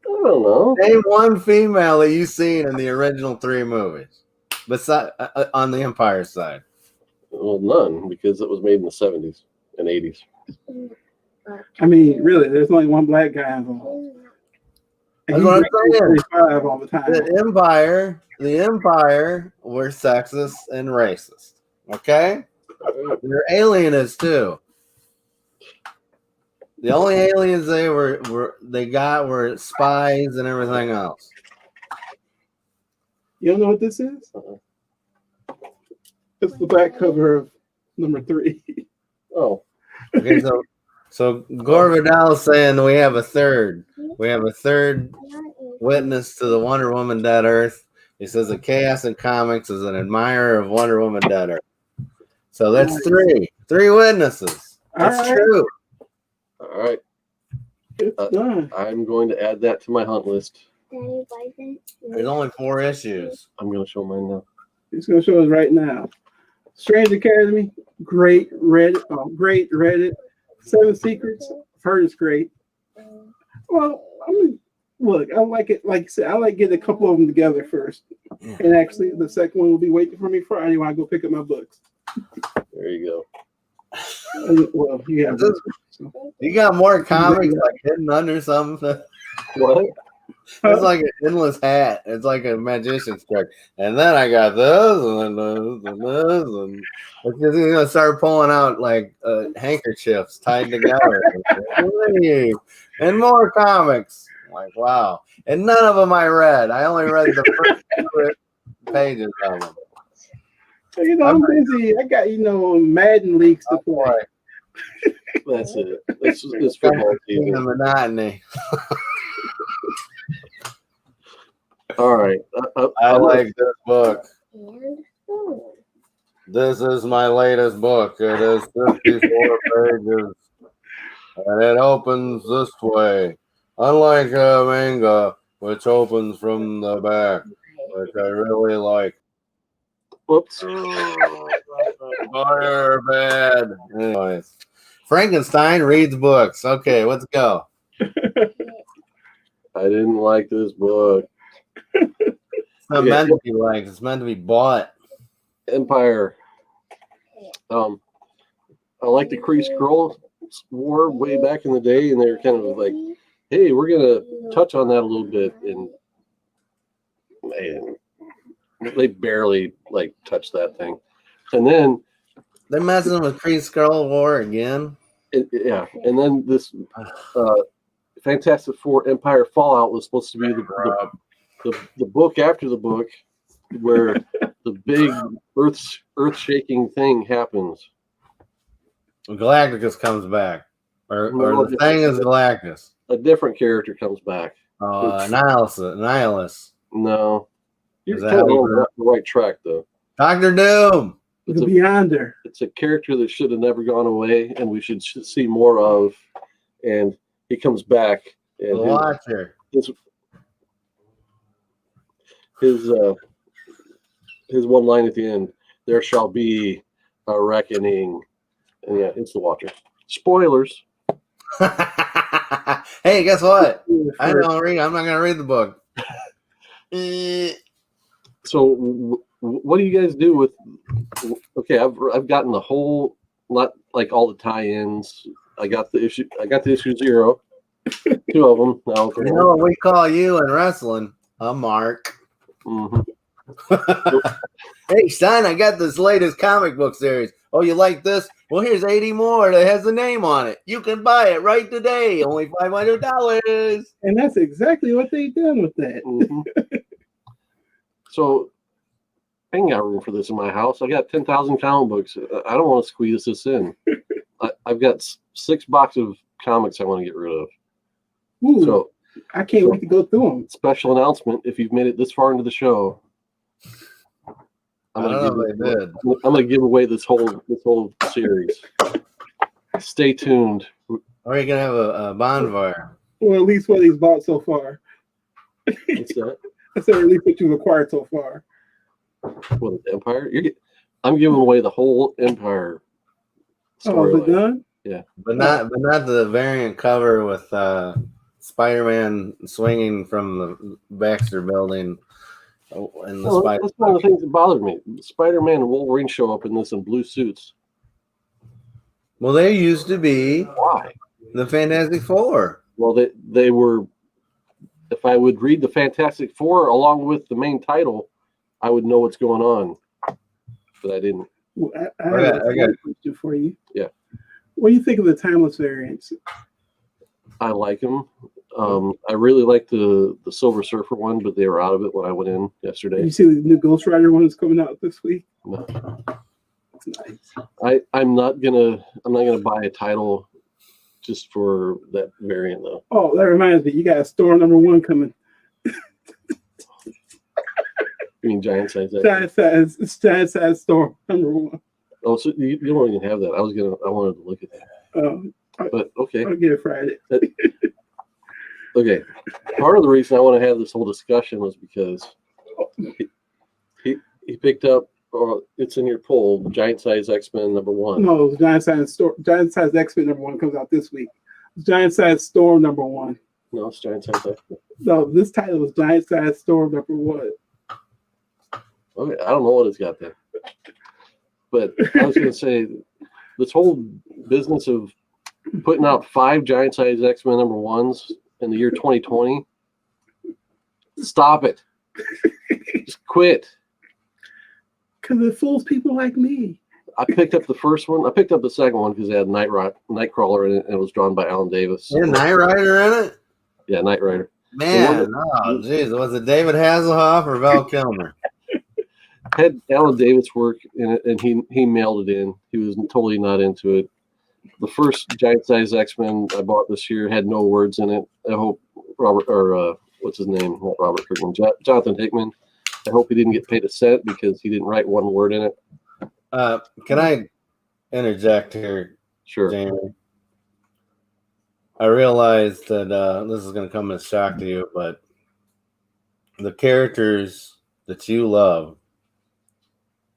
A: I don't know.
C: Name one female that you've seen in the original 3 movies, besides on the Empire side.
A: Well, none, because it was made in the 70s and 80s.
B: I mean, really, there's only one black guy involved. And
C: That's what I'm
B: he's
C: saying.
B: 35 all the time.
C: The Empire were sexist and racist. Okay? They're alienists too. The only aliens they got were spies and everything else.
B: You don't know what this is? It's the back cover of number 3.
A: Oh,
C: Okay, so Gore Vidal is saying we have a third. We have a third witness to the Wonder Woman Dead Earth. He says that Chaos in Comics is an admirer of Wonder Woman Dead Earth. So that's 3. 3 witnesses. That's
B: All right.
C: true.
A: all right.
B: It's done.
A: I'm going to add that to my hunt list.
C: There's only 4 issues.
A: I'm going to show mine now.
B: It's going to show us right now. Strange Academy, great. Great Reddit. 7 Secrets, I've heard it's great. Well, I mean, look, I like it. Like I said, I like getting a couple of them together first. And actually, the second one will be waiting for me Friday when I go pick up my books.
A: There you go.
B: Well, you have this. So.
C: You got more comics like hidden under something.
A: What?
C: It's like an endless hat. It's like a magician's trick. And then I got this and this and this. And it's just going to start pulling out like handkerchiefs tied together. And more comics. Like, wow. And none of them I read. I only read the first 2 pages of them.
B: You know, I'm busy. I got, Madden leagues to play.
A: That's it. It's football
C: The
A: season.
C: monotony.
A: All right.
C: I like this book. This is my latest book. It is 54 pages. And it opens this way. Unlike manga, which opens from the back, which I really like.
A: Whoops.
C: Fire bad. Anyways, Frankenstein reads books. Okay, let's go.
A: I didn't like this book.
C: It's not meant to be liked. It's meant to be bought.
A: Empire. I like the Kree Skrull War way back in the day, and they were kind of like, "Hey, we're gonna touch on that a little bit," and man, they barely like touched that thing. And then
C: They're messing with Kree Skrull War again.
A: and then this Fantastic Four Empire Fallout was supposed to be the book after the book where the big earth-shaking thing happens.
C: Galactus comes back. Or the thing is Galactus.
A: A different character comes back.
C: Nihilus.
A: No. You're
C: Is that
A: kind of
C: how you
A: on the right track, though.
C: Dr. Doom.
B: The Beyonder.
A: It's a character that should have never gone away, and we should see more of. And he comes back. And
C: The Watcher.
A: His one line at the end, "There shall be a reckoning." And yeah, it's the Watcher. Spoilers.
C: Hey, guess what? I don't read. I'm not going to read the book.
A: So, what do you guys do with? Okay, I've gotten the whole, not like all the tie-ins. I got the issue 0, 2 of them now.
C: You know what we call you in wrestling? A mark.
A: Mm-hmm.
C: Hey, son, I got this latest comic book series. Oh, you like this? Well, here's 80 more that has the name on it. You can buy it right today. Only $500.
B: And that's exactly what they done with that.
A: Mm-hmm. So, I ain't got room for this in my house. I got 10,000 comic books. I don't want to squeeze this in. I've got 6 boxes of comics I want to get rid of.
B: Ooh,
A: So,
B: I can't wait to go through them.
A: special announcement: if you've made it this far into the show, I'm gonna give away this whole series. Stay tuned.
C: Or you can have a bonfire.
B: Or at least what he's bought so far.
A: What's that?
B: I said at least what you've acquired so far.
A: What, Empire? I'm giving away the whole Empire
B: Oh, is it
A: storyline.
B: done?
A: Yeah,
C: But not the variant cover with Spider-Man swinging from the Baxter building and the Spider.
A: That's one of the things that bothered me. Spider-Man and Wolverine show up in this in blue suits.
C: Well, they used to be
A: Why?
C: the Fantastic Four.
A: Well, they were. If I would read the Fantastic Four along with the main title, I would know what's going on. But I didn't.
B: Well, I got a question for you.
A: Yeah.
B: What do you think of the timeless variants?
A: I like them. I really like the Silver Surfer one, but they were out of it when I went in yesterday.
B: You see the new Ghost Rider one that's coming out this week?
A: No.
B: It's nice.
A: I'm not gonna buy a title just for that variant though.
B: Oh, that reminds me, you got Storm #1 coming.
A: You mean giant size?
B: It's giant size Storm #1.
A: Oh, so you don't even have that. I wanted to look at that. But okay.
B: I'll get it Friday.
A: Okay. Part of the reason I want to have this whole discussion was because he picked up. It's in your poll. Giant size X-Men #1.
B: No, it's giant size X-Men #1 comes out this week. It's giant size Storm #1.
A: No, it's giant size X-Men.
B: No, this title is giant size Storm #1.
A: Okay, I don't know what it's got there. But I was going to say, this whole business of putting out 5 giant size X-Men #1s in the year 2020, stop it. Just quit.
B: Because it fools people like me.
A: I picked up the first one. I picked up the second one because it had Nightcrawler in it, and it was drawn by Alan Davis.
C: Is there Knight Rider in it?
A: Yeah, Knight Rider.
C: Man, oh jeez, was it David Hasselhoff or Val Kilmer?
A: Had Alan Davis work in it, and he mailed it in. He was totally not into it. The first giant size X-Men I bought this year had no words in it. I hope what's his name? Not Robert Kirkman. Jonathan Hickman. I hope he didn't get paid a cent because he didn't write one word in it.
C: Can I interject here,
A: Sure.
C: Jamie? I realized that this is going to come as a shock to you, but the characters that you love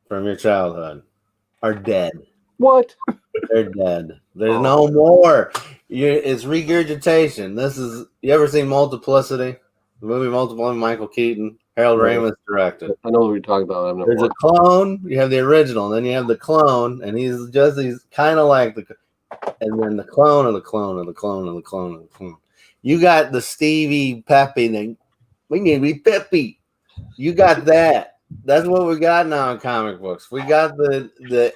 C: from your childhood are dead.
A: What?
C: They're dead. There's no more. It's regurgitation. You ever seen Multiplicity? The movie Multiplicity, Michael Keaton, Harold Ramis directed.
A: I know what you're talking about. I've never
C: There's a clone. You have the original, and then you have the clone, and he's kind of like and then the clone of the clone of the clone of the clone of the clone. You got the Stevie Peppy thing. We need to be Peppy. You got that. That's what we got now in comic books. We got the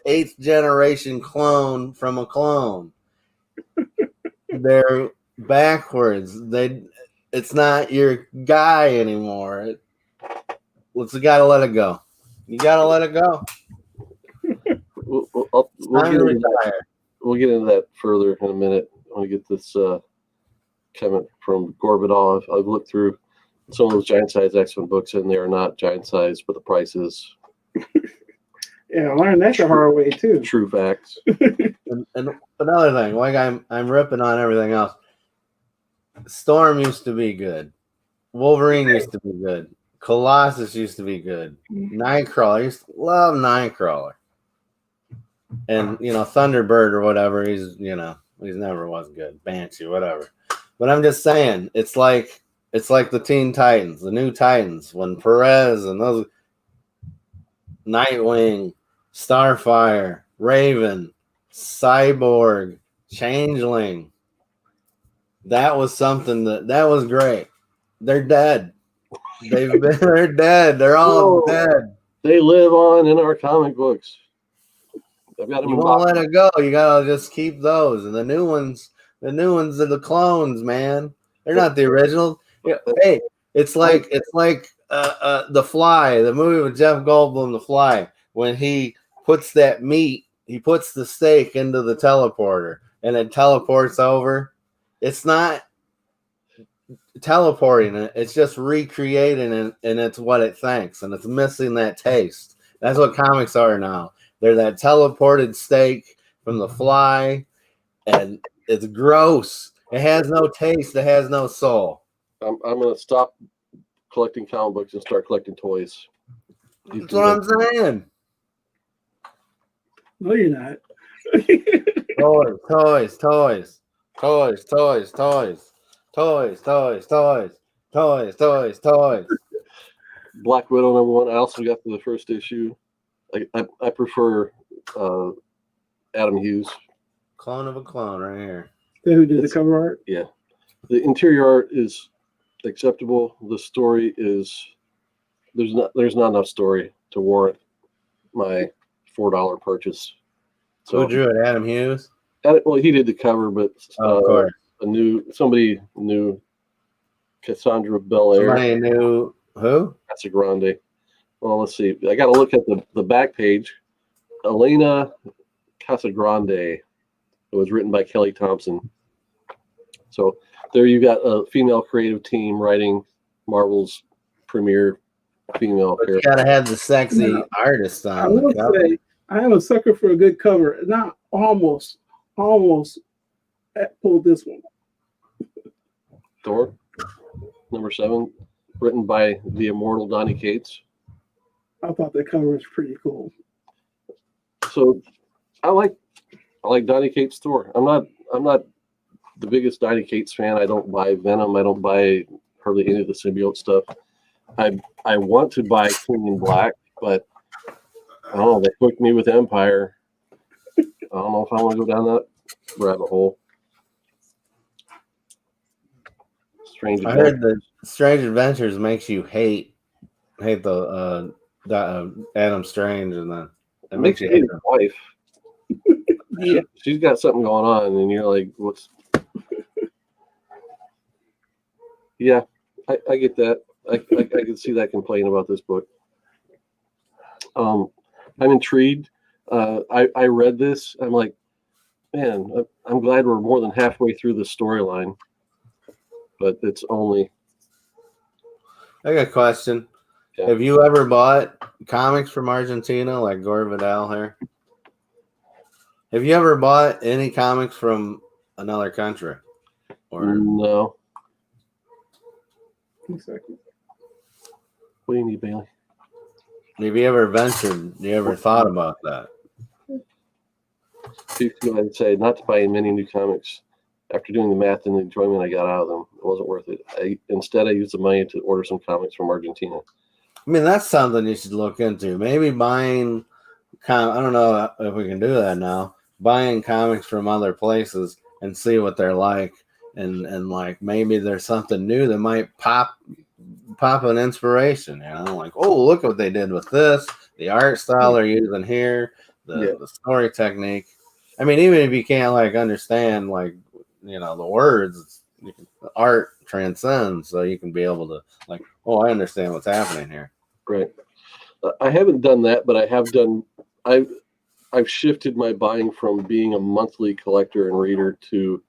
C: 8th generation clone from a clone. They're backwards. It's not your guy anymore. You gotta let it go. You gotta let it go.
A: We'll get into that further in a minute. I want to get this comment from Gorvidal. I've looked through some of those giant size X-Men books, and they are not giant size, but the price is.
B: Yeah, I learned that the hard way too.
A: True facts.
C: And another thing, like I'm ripping on everything else. Storm used to be good. Wolverine used to be good. Colossus used to be good. Nightcrawler, I used to love Nightcrawler. And Thunderbird or whatever, he's never was good. Banshee, whatever. But I'm just saying, it's like the Teen Titans, the new Titans, when Perez and those Nightwing, Starfire, Raven, Cyborg, Changeling. That was something that was great. They're dead. They're dead. They're all dead.
A: They live on in our comic books. I've got them.
C: You won't let it go. You gotta just keep those. And the new ones are the clones, man. They're not the original. Hey, it's like The Fly, the movie with Jeff Goldblum, The Fly, when he puts that meat, he puts the steak into the teleporter and it teleports over. It's not teleporting it, it's just recreating it, and it's what it thinks, and it's missing that taste. That's what comics are now. They're that teleported steak from The Fly, and it's gross. It has no taste. It has no soul.
A: I'm going to stop collecting comic books and start collecting toys.
C: That's what I'm saying.
B: No, you're not.
C: Toys.
A: Black Widow #1. I also got the first issue. I prefer Adam Hughes.
C: Clone of a clone right here.
B: Who did the cover art?
A: Yeah. The interior art is acceptable. The story is there's not enough story to warrant my $4 purchase.
C: So who drew it? Adam Hughes?
A: Well, he did the cover, but
C: of course.
A: Somebody knew Cassandra Belair.
C: Somebody knew who?
A: Casagrande. Well, let's see. I got to look at the back page. Elena Casagrande. It was written by Kelly Thompson. So there you got a female creative team writing Marvel's premier female character.
C: You gotta have the sexy artist on.
B: I will say I am a sucker for a good cover. Not almost pulled this one.
A: Thor, #7, written by the immortal Donny Cates.
B: I thought that cover was pretty cool.
A: So I like Donny Cates' Thor. I'm not the biggest Donny Cates fan. I don't buy Venom. I don't buy hardly any of the symbiote stuff. I want to buy King in Black, but I don't know. They hooked me with Empire. I don't know if I want to go down that rabbit hole.
C: I heard that Strange Adventures makes you hate the Adam Strange, and then
A: it makes you hate his wife. Yeah, she's got something going on, and you're like, "What's?" Yeah, I get that. I can see that complaint about this book. I'm intrigued. I read this. I'm like, man, I'm glad we're more than halfway through the storyline. But it's only.
C: I got a question. Yeah. Have you ever bought comics from Argentina, like Gore Vidal here? Have you ever bought any comics from another country? Or
A: No.
B: 1 second.
A: What do you need, Bailey?
C: have you ever ventured? You ever thought about that?
A: I'd say not to buy many new comics. After doing the math and the enjoyment I got out of them, it wasn't worth it. Instead, I used the money to order some comics from Argentina.
C: I mean, that's something you should look into. Maybe buying, I don't know if we can do that now. Buying comics from other places and see what they're like, and like maybe there's something new that might pop an inspiration. Like, oh, look what they did with this, the art style they're using here, the story technique. I mean, even if you can't like understand like the words, the art transcends, so you can be able to like, oh, I understand what's happening here.
A: Right. I haven't done that, but I have done. I've shifted my buying from being a monthly collector and reader to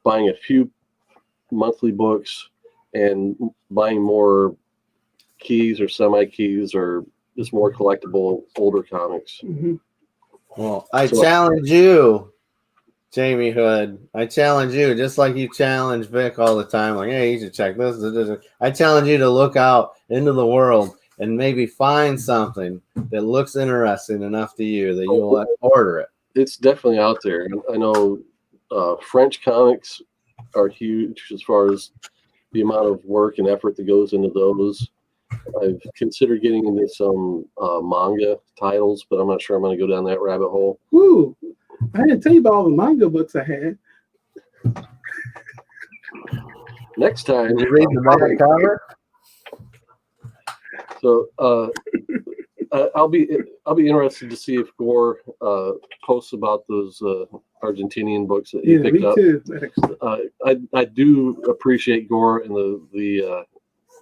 A: buying a few monthly books and buying more keys or semi-keys or just more collectible older comics.
B: Mm-hmm.
C: Well, I challenge you, Jamie Hood. I challenge you, just like you challenge Vic all the time. Like, hey, you should check this. I challenge you to look out into the world and maybe find something that looks interesting enough to you that you'll order it.
A: It's definitely out there. I know French comics are huge as far as the amount of work and effort that goes into those. I've considered getting into some manga titles, but I'm not sure I'm going to go down that rabbit hole.
B: Ooh, I didn't tell you about all the manga books I had.
A: Next time,
C: you read the back cover.
A: So I'll be interested to see if Gore posts about those Argentinian books that he picked up.
B: Too.
A: I do appreciate Gore and the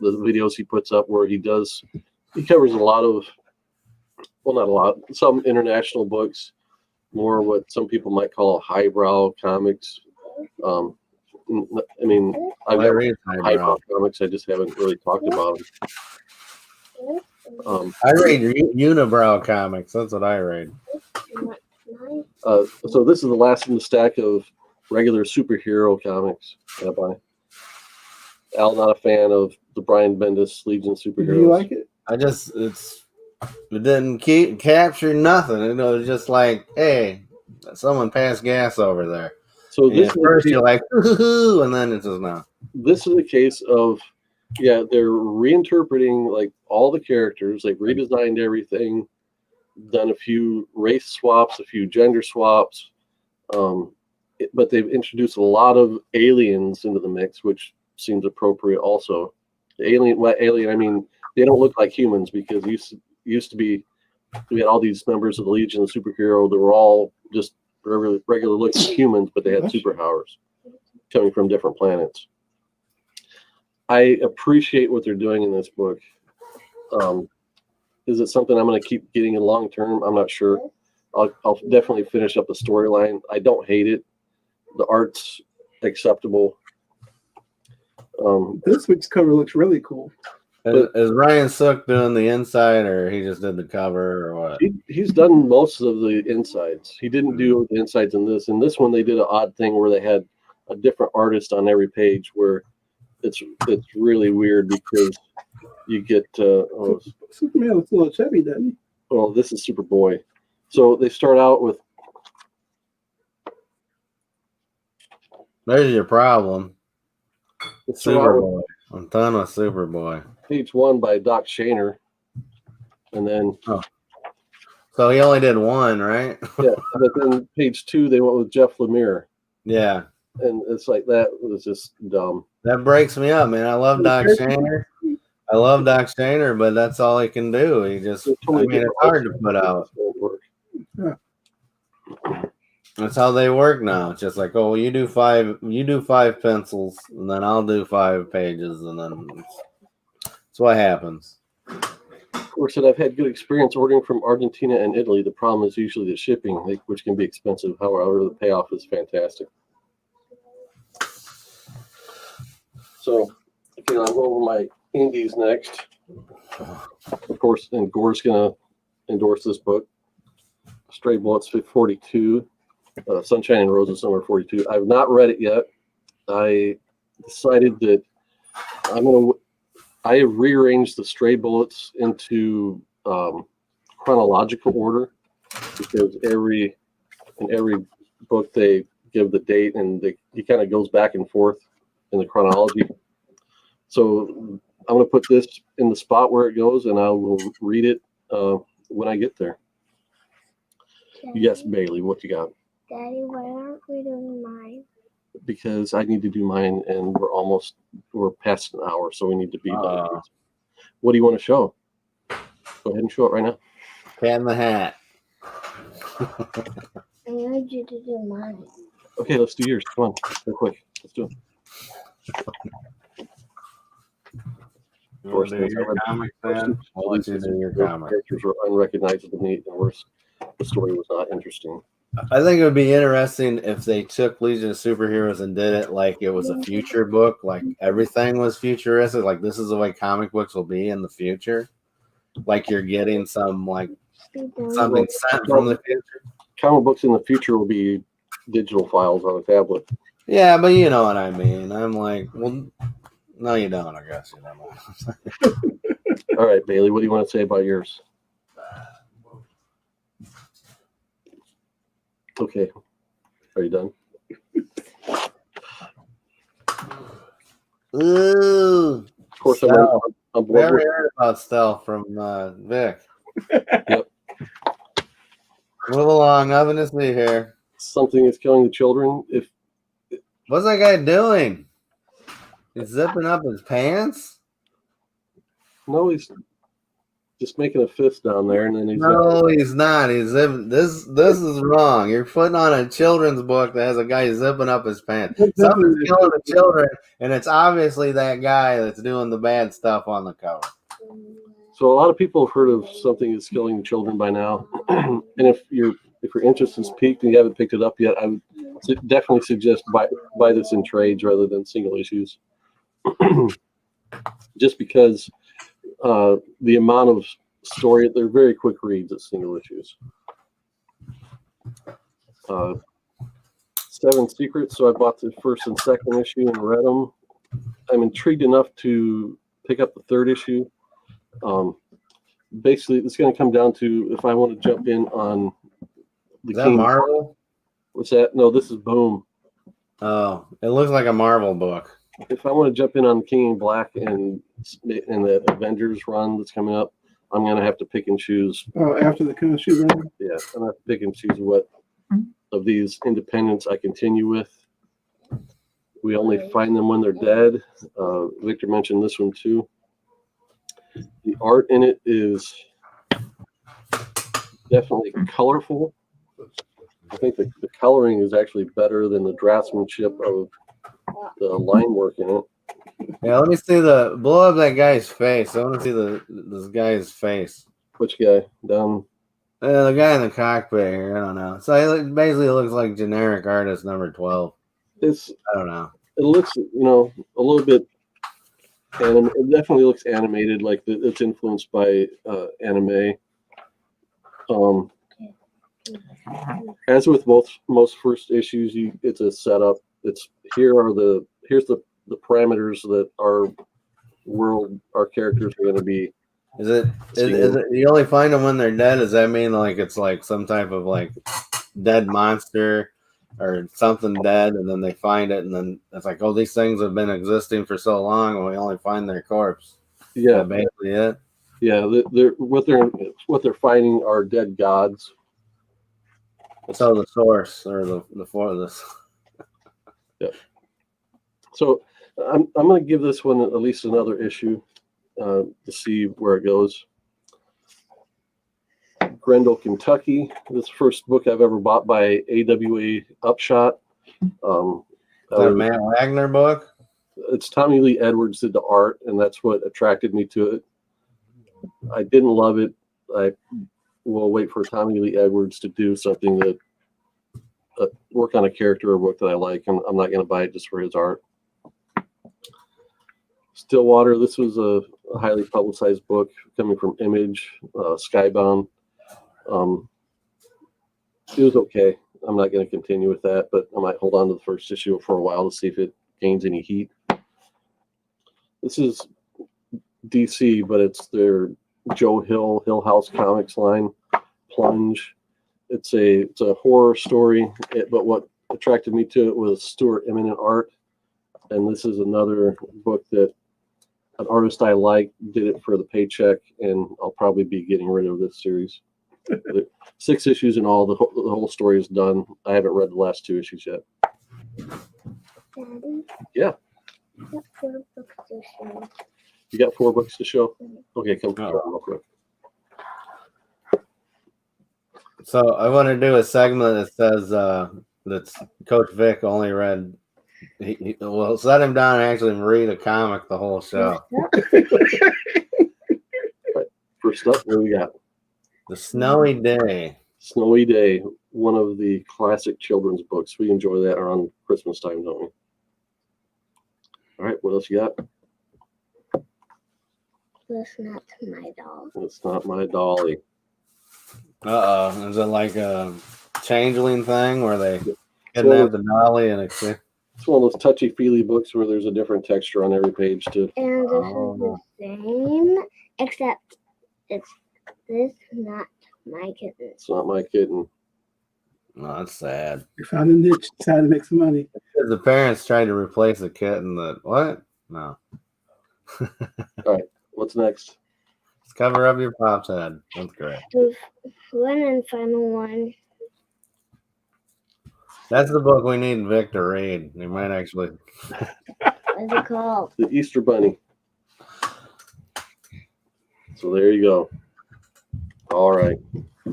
A: videos he puts up where he covers a lot of, well, not a lot, some international books, more what some people might call highbrow comics. I mean, I've read highbrow comics. I just haven't really talked about them.
C: I read unibrow comics. That's what I read.
A: So this is the last in the stack of regular superhero comics that I buy. Al, not a fan of the Brian Bendis Legion superheroes.
B: Do you like it?
C: It didn't capture nothing. It was just like, hey, someone passed gas over there.
A: So
C: this at first you're like, hoo-hoo, and then it's just not.
A: This is a case of, they're reinterpreting like all the characters. They've redesigned everything, done a few race swaps, a few gender swaps, but they've introduced a lot of aliens into the mix, which seems appropriate also. Alien, I mean, they don't look like humans because used to be, we had all these members of the Legion of Superhero that were all just regular looking humans, but they had superpowers coming from different planets. I appreciate what they're doing in this book. Is it something I'm going to keep getting in long term? I'm not sure. I'll definitely finish up the storyline. I don't hate it. The art's acceptable.
B: This week's cover looks really cool.
C: Is Ryan Sook doing the inside, or he just did the cover, or what?
A: He's done most of the insides. He didn't do the insides in this. In this one, they did an odd thing where they had a different artist on every page, where it's really weird because you get
B: Superman looks a little chubby, doesn't he?
A: Well, this is Superboy. So they start out with.
C: There's your problem. Superboy. I'm done with Superboy.
A: Page 1 by Doc Shaner, and then
C: so he only did one, right?
A: Yeah, but then page 2 they went with Jeff Lemire.
C: Yeah,
A: and it's like that was just dumb.
C: That breaks me up, man. I love Doc Shaner. But that's all he can do. He just, it's hard to put out.
B: Yeah.
C: That's how they work now. It's just like, oh, you do five pencils, and then I'll do 5 pages, and then that's what happens.
A: Of course, I've had good experience ordering from Argentina and Italy. The problem is usually the shipping, which can be expensive. However, the payoff is fantastic. So, okay, I'll go over my indies next. Of course, and Gore's going to endorse this book. Stray Bullets 42. Sunshine and Roses number 42. I've not read it yet. I decided that I rearranged the stray bullets into chronological order because in every book they give the date and he kind of goes back and forth in the chronology. So I'm going to put this in the spot where it goes, and I will read it when I get there. Yes, Bailey, what you got?
D: Daddy, why aren't we doing mine?
A: Because I need to do mine, and we're past an hour, so we need to be done. What do you want to show? Go ahead and show it right now.
C: Cat in the Hat.
D: I need you to do mine.
A: Okay, let's do yours. Come on, real quick. Let's do it.
C: You want to do your comic then? I'll let you do your comic.
A: Characters were unrecognizable, neat, and worse. The story was not interesting.
C: I think it would be interesting if they took Legion of Superheroes and did it like it was a future book, like everything was futuristic, like this is the way comic books will be in the future. Like you're getting something sent from the future.
A: Comic books in the future will be digital files on a tablet.
C: Yeah, but you know what I mean. I'm like, well, no, you don't, I guess. You don't.
A: All right, Bailey, what do you want to say about yours? Okay. Are you done?
C: Ooh.
A: Of course,
C: Schell.
A: I'm
C: Never heard about Schell from Vic.
A: Yep.
C: Move along. Nothing to see here.
A: Something is killing the children.
C: What's that guy doing? He's zipping up his pants?
A: No, he's just making a fist down there, and then he's
C: He's not. He's zipping. This is wrong. You're putting on a children's book that has a guy zipping up his pants. Something's killing the children, and it's obviously that guy that's doing the bad stuff on the cover.
A: So a lot of people have heard of something that's killing children by now, and if your interest is piqued and you haven't picked it up yet, I would definitely suggest buy this in trades rather than single issues. Just because the amount of story, they're very quick reads at single issues. 7 Secrets, so I bought the first and second issue and read them. I'm intrigued enough to pick up the third issue. Basically, it's going to come down to if I want to jump in on the
C: Is that Marvel?
A: What's that? No, this is Boom.
C: Oh, it looks like a Marvel book.
A: If I want to jump in on King in Black and the Avengers run that's coming up, I'm going to have to pick and choose.
B: Oh, after the kind of shoe run?
A: Yeah, I'm going to have to pick and choose what of these independents I continue with. We only find them when they're dead. Victor mentioned this one too. The art in it is definitely colorful. I think the coloring is actually better than the draftsmanship of the line work in it.
C: Yeah, let me see blow up that guy's face. I want to see this guy's face.
A: Which guy? Down.
C: The guy in the cockpit here. I don't know. So it basically looks like generic artist number 12. I don't know.
A: It looks, a little bit. It definitely looks animated, like it's influenced by anime. As with most first issues, it's a setup. Here's the parameters that our characters are going to be.
C: Is it you only find them when they're dead? Does that mean like it's like some type of like dead monster or something dead, and then they find it, and then it's like, oh, these things have been existing for so long, and we only find their corpse.
A: Yeah,
C: that's basically it.
A: Yeah, what they're finding are dead gods.
C: So the source or the for this.
A: Yeah. So I'm going to give this one at least another issue to see where it goes. Grendel, Kentucky. This is the first book I've ever bought by AWA Upshot.
C: Is that a Matt Wagner book?
A: It's Tommy Lee Edwards did the art, and that's what attracted me to it. I didn't love it. I will wait for Tommy Lee Edwards to do something that work on a character or book that I like. I'm not going to buy it just for his art. Stillwater. This was a highly publicized book coming from Image, Skybound. It was okay. I'm not going to continue with that, but I might hold on to the first issue for a while to see if it gains any heat. This is DC, but it's their Joe Hill House Comics line, Plunge. It's a horror story, but what attracted me to it was Stuart Eminent art, and this is another book that an artist I like did it for the paycheck, and I'll probably be getting rid of this series. 6 issues in all. The whole story is done. I haven't read the last 2 issues yet.
D: Daddy?
A: Yeah.
D: What 4 books to show?
A: You got 4 books to show? Okay, come
C: Oh.
A: real quick.
C: So I want to do a segment that says that's Coach Vic only read. Well, set him down and actually read a comic the whole show.
A: First up, what do we got?
C: The Snowy Day.
A: Snowy Day, one of the classic children's books. We enjoy that around Christmas time, don't we? All right, what else you got?
D: That's not my doll.
A: It's Not My Dolly.
C: Uh-oh. Is it like a changeling thing where they kidnap the dolly and it's...
A: It's one of those touchy-feely books where there's a different texture on every page too.
D: And this is the same, except it's this not my kitten.
A: It's Not My Kitten.
C: No, that's sad.
B: We found a niche, decided to make some money.
C: The parents tried to replace the kitten that... What? No.
A: What's next?
C: Let's cover up your pop's head. That's great.
D: The one and final one.
C: That's the book we need Vic to read. He might actually...
D: What's it called?
A: The Easter Bunny. So there you go. All right.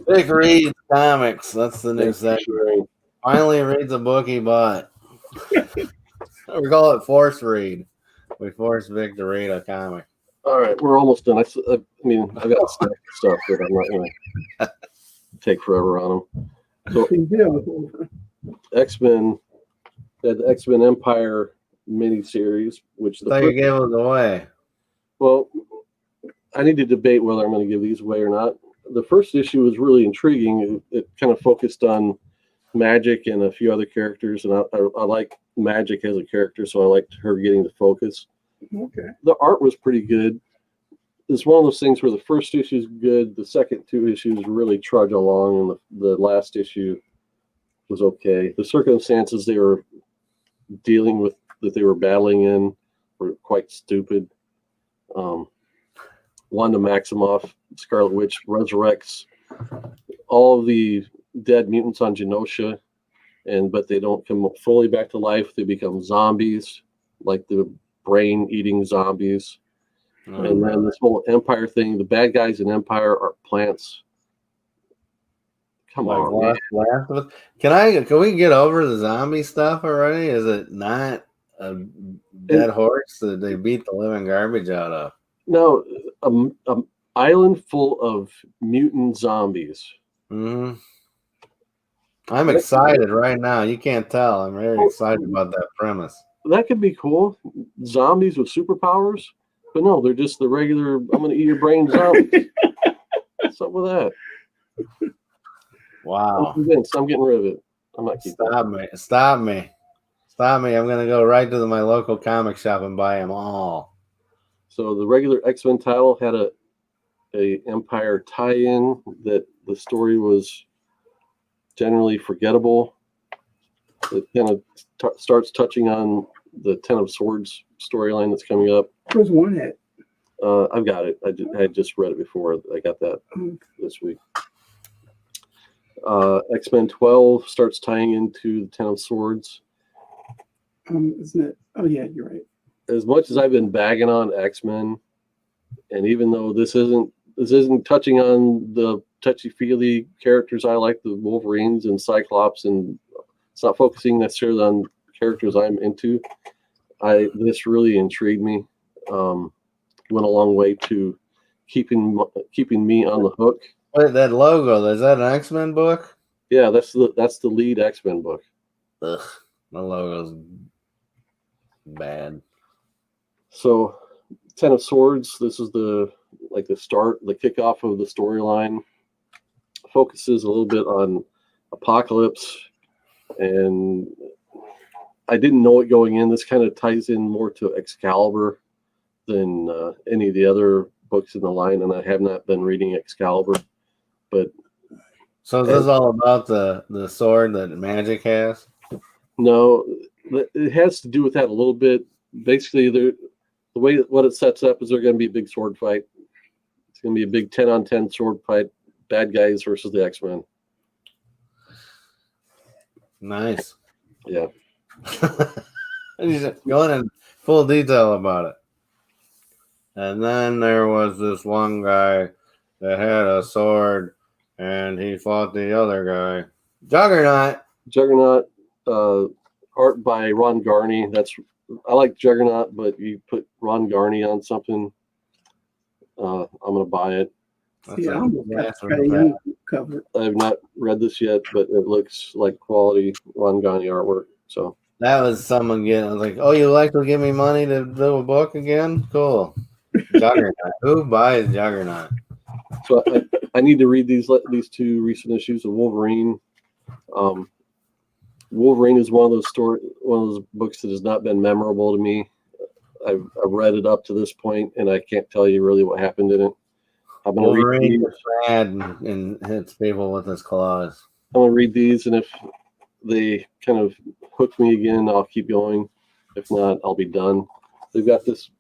C: Vic reads comics. That's the new
A: Thanks for
C: segment.
A: sharing.
C: Finally reads a book he bought. We call it force read. We force Vic to read a comic.
A: All right, we're almost done. I mean, I've got stuff that I'm not going to take forever on them. So
B: Big deal.
A: X-Men, they had the X-Men Empire miniseries, which
C: I thought you gave it away.
A: well, I need to debate whether I'm going to give these away or not. The first issue was really intriguing. It kind of focused on Magic and a few other characters, and I like Magic as a character, so I liked her getting the focus.
B: Okay.
A: The art was pretty good. It's one of those things where the first issue is good, the second 2 issues really trudge along, and the last issue was okay. The circumstances they were dealing with, that they were battling in, were quite stupid. Wanda Maximoff, Scarlet Witch, resurrects all of the dead mutants on Genosha, but they don't come fully back to life. They become zombies, like the brain-eating zombies. And then this whole Empire thing, the bad guys in Empire are plants. Come on, man.
C: Can we get over the zombie stuff already? Is it not a dead horse that they beat the living garbage out of?
A: No, an island full of mutant zombies.
C: Mm-hmm. I'm excited right now. You can't tell. I'm very excited about that premise.
A: That could be cool. Zombies with superpowers. But no, they're just the regular, I'm going to eat your brain zombies. What's up with that?
C: Wow.
A: I'm convinced. I'm getting rid of it. I'm not keeping it.
C: Stop me. I'm going to go right to my local comic shop and buy them all.
A: So the regular X-Men title had a Empire tie-in that the story was generally forgettable. It kind of starts touching on the Ten of Swords storyline that's coming up.
B: Where's one at?
A: I've got it. I just read it before. I got that this week. X-Men 12 starts tying into the Ten of Swords.
B: Isn't it? Oh yeah, you're right.
A: As much as I've been bagging on X-Men, and even though this isn't touching on the touchy-feely characters I like, the Wolverines and Cyclops, and it's not focusing necessarily on characters I'm into, this really intrigued me. Went a long way to keeping me on the hook.
C: Wait, that logo, is that an X-Men book?
A: Yeah, that's the lead X-Men book.
C: Ugh, the logo's bad.
A: So, Ten of Swords, this is the kickoff of the storyline. Focuses a little bit on Apocalypse and I didn't know it going in. This kind of ties in more to Excalibur than any of the other books in the line, and I have not been reading Excalibur. But
C: So is this all about the sword that magic has?
A: no, it has to do with that a little bit. Basically, the way what it sets up is they're going to be a big sword fight. It's going to be a big 10-on-10 sword fight. Bad guys versus the X-Men.
C: Nice.
A: Yeah.
C: Going in full detail about it. And then there was this one guy that had a sword, and he fought the other guy. Juggernaut.
A: Art by Ron Garney. I like Juggernaut, but you put Ron Garney on something, I'm gonna buy it.
B: Yeah, I'm gonna cover.
A: I have not read this yet, but it looks like quality Ron Garney artwork. So
C: that was someone getting. I was like, "Oh, you like to give me money to do a book again? Cool." Juggernaut. Who buys Juggernaut?
A: So I need to read these two recent issues of Wolverine. Wolverine is one of those books that has not been memorable to me. I've read it up to this point, and I can't tell you really what happened in it. I'm gonna
C: Wolverine is bad and hits people with his claws.
A: I'm gonna read these, and if they kind of hook me again, I'll keep going. If not, I'll be done. They've got this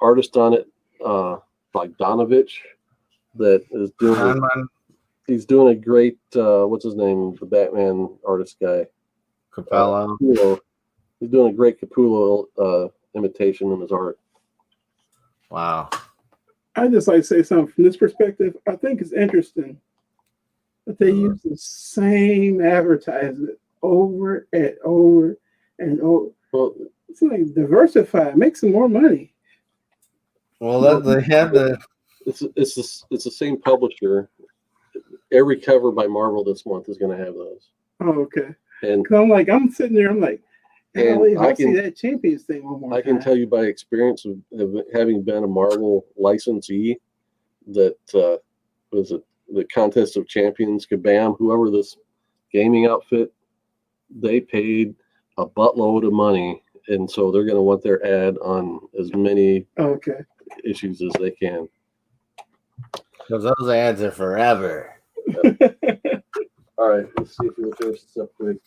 A: artist on it, like Donovich, that is doing. He's doing a great. What's his name? The Batman artist guy.
C: Capello.
A: He's doing a great Capullo imitation in his art.
C: Wow.
B: I just like to say something from this perspective. I think it's interesting that they use the same advertisement over and over and over.
A: Well,
B: it's like diversify, make some more money.
C: Well, they have the.
A: It's the same publisher. Every cover by Marvel this month is going to have those.
B: Oh, okay.
A: And
B: I'm sitting there. I'm like, I see that Champions thing one more time.
A: I can tell you by experience of having been a Marvel licensee that was it the Contest of Champions, Kabam, whoever this gaming outfit, they paid a buttload of money, and so they're going to want their ad on as many issues as they can.
C: Because those ads are forever.
A: All right, let's see if we can finish this up quick.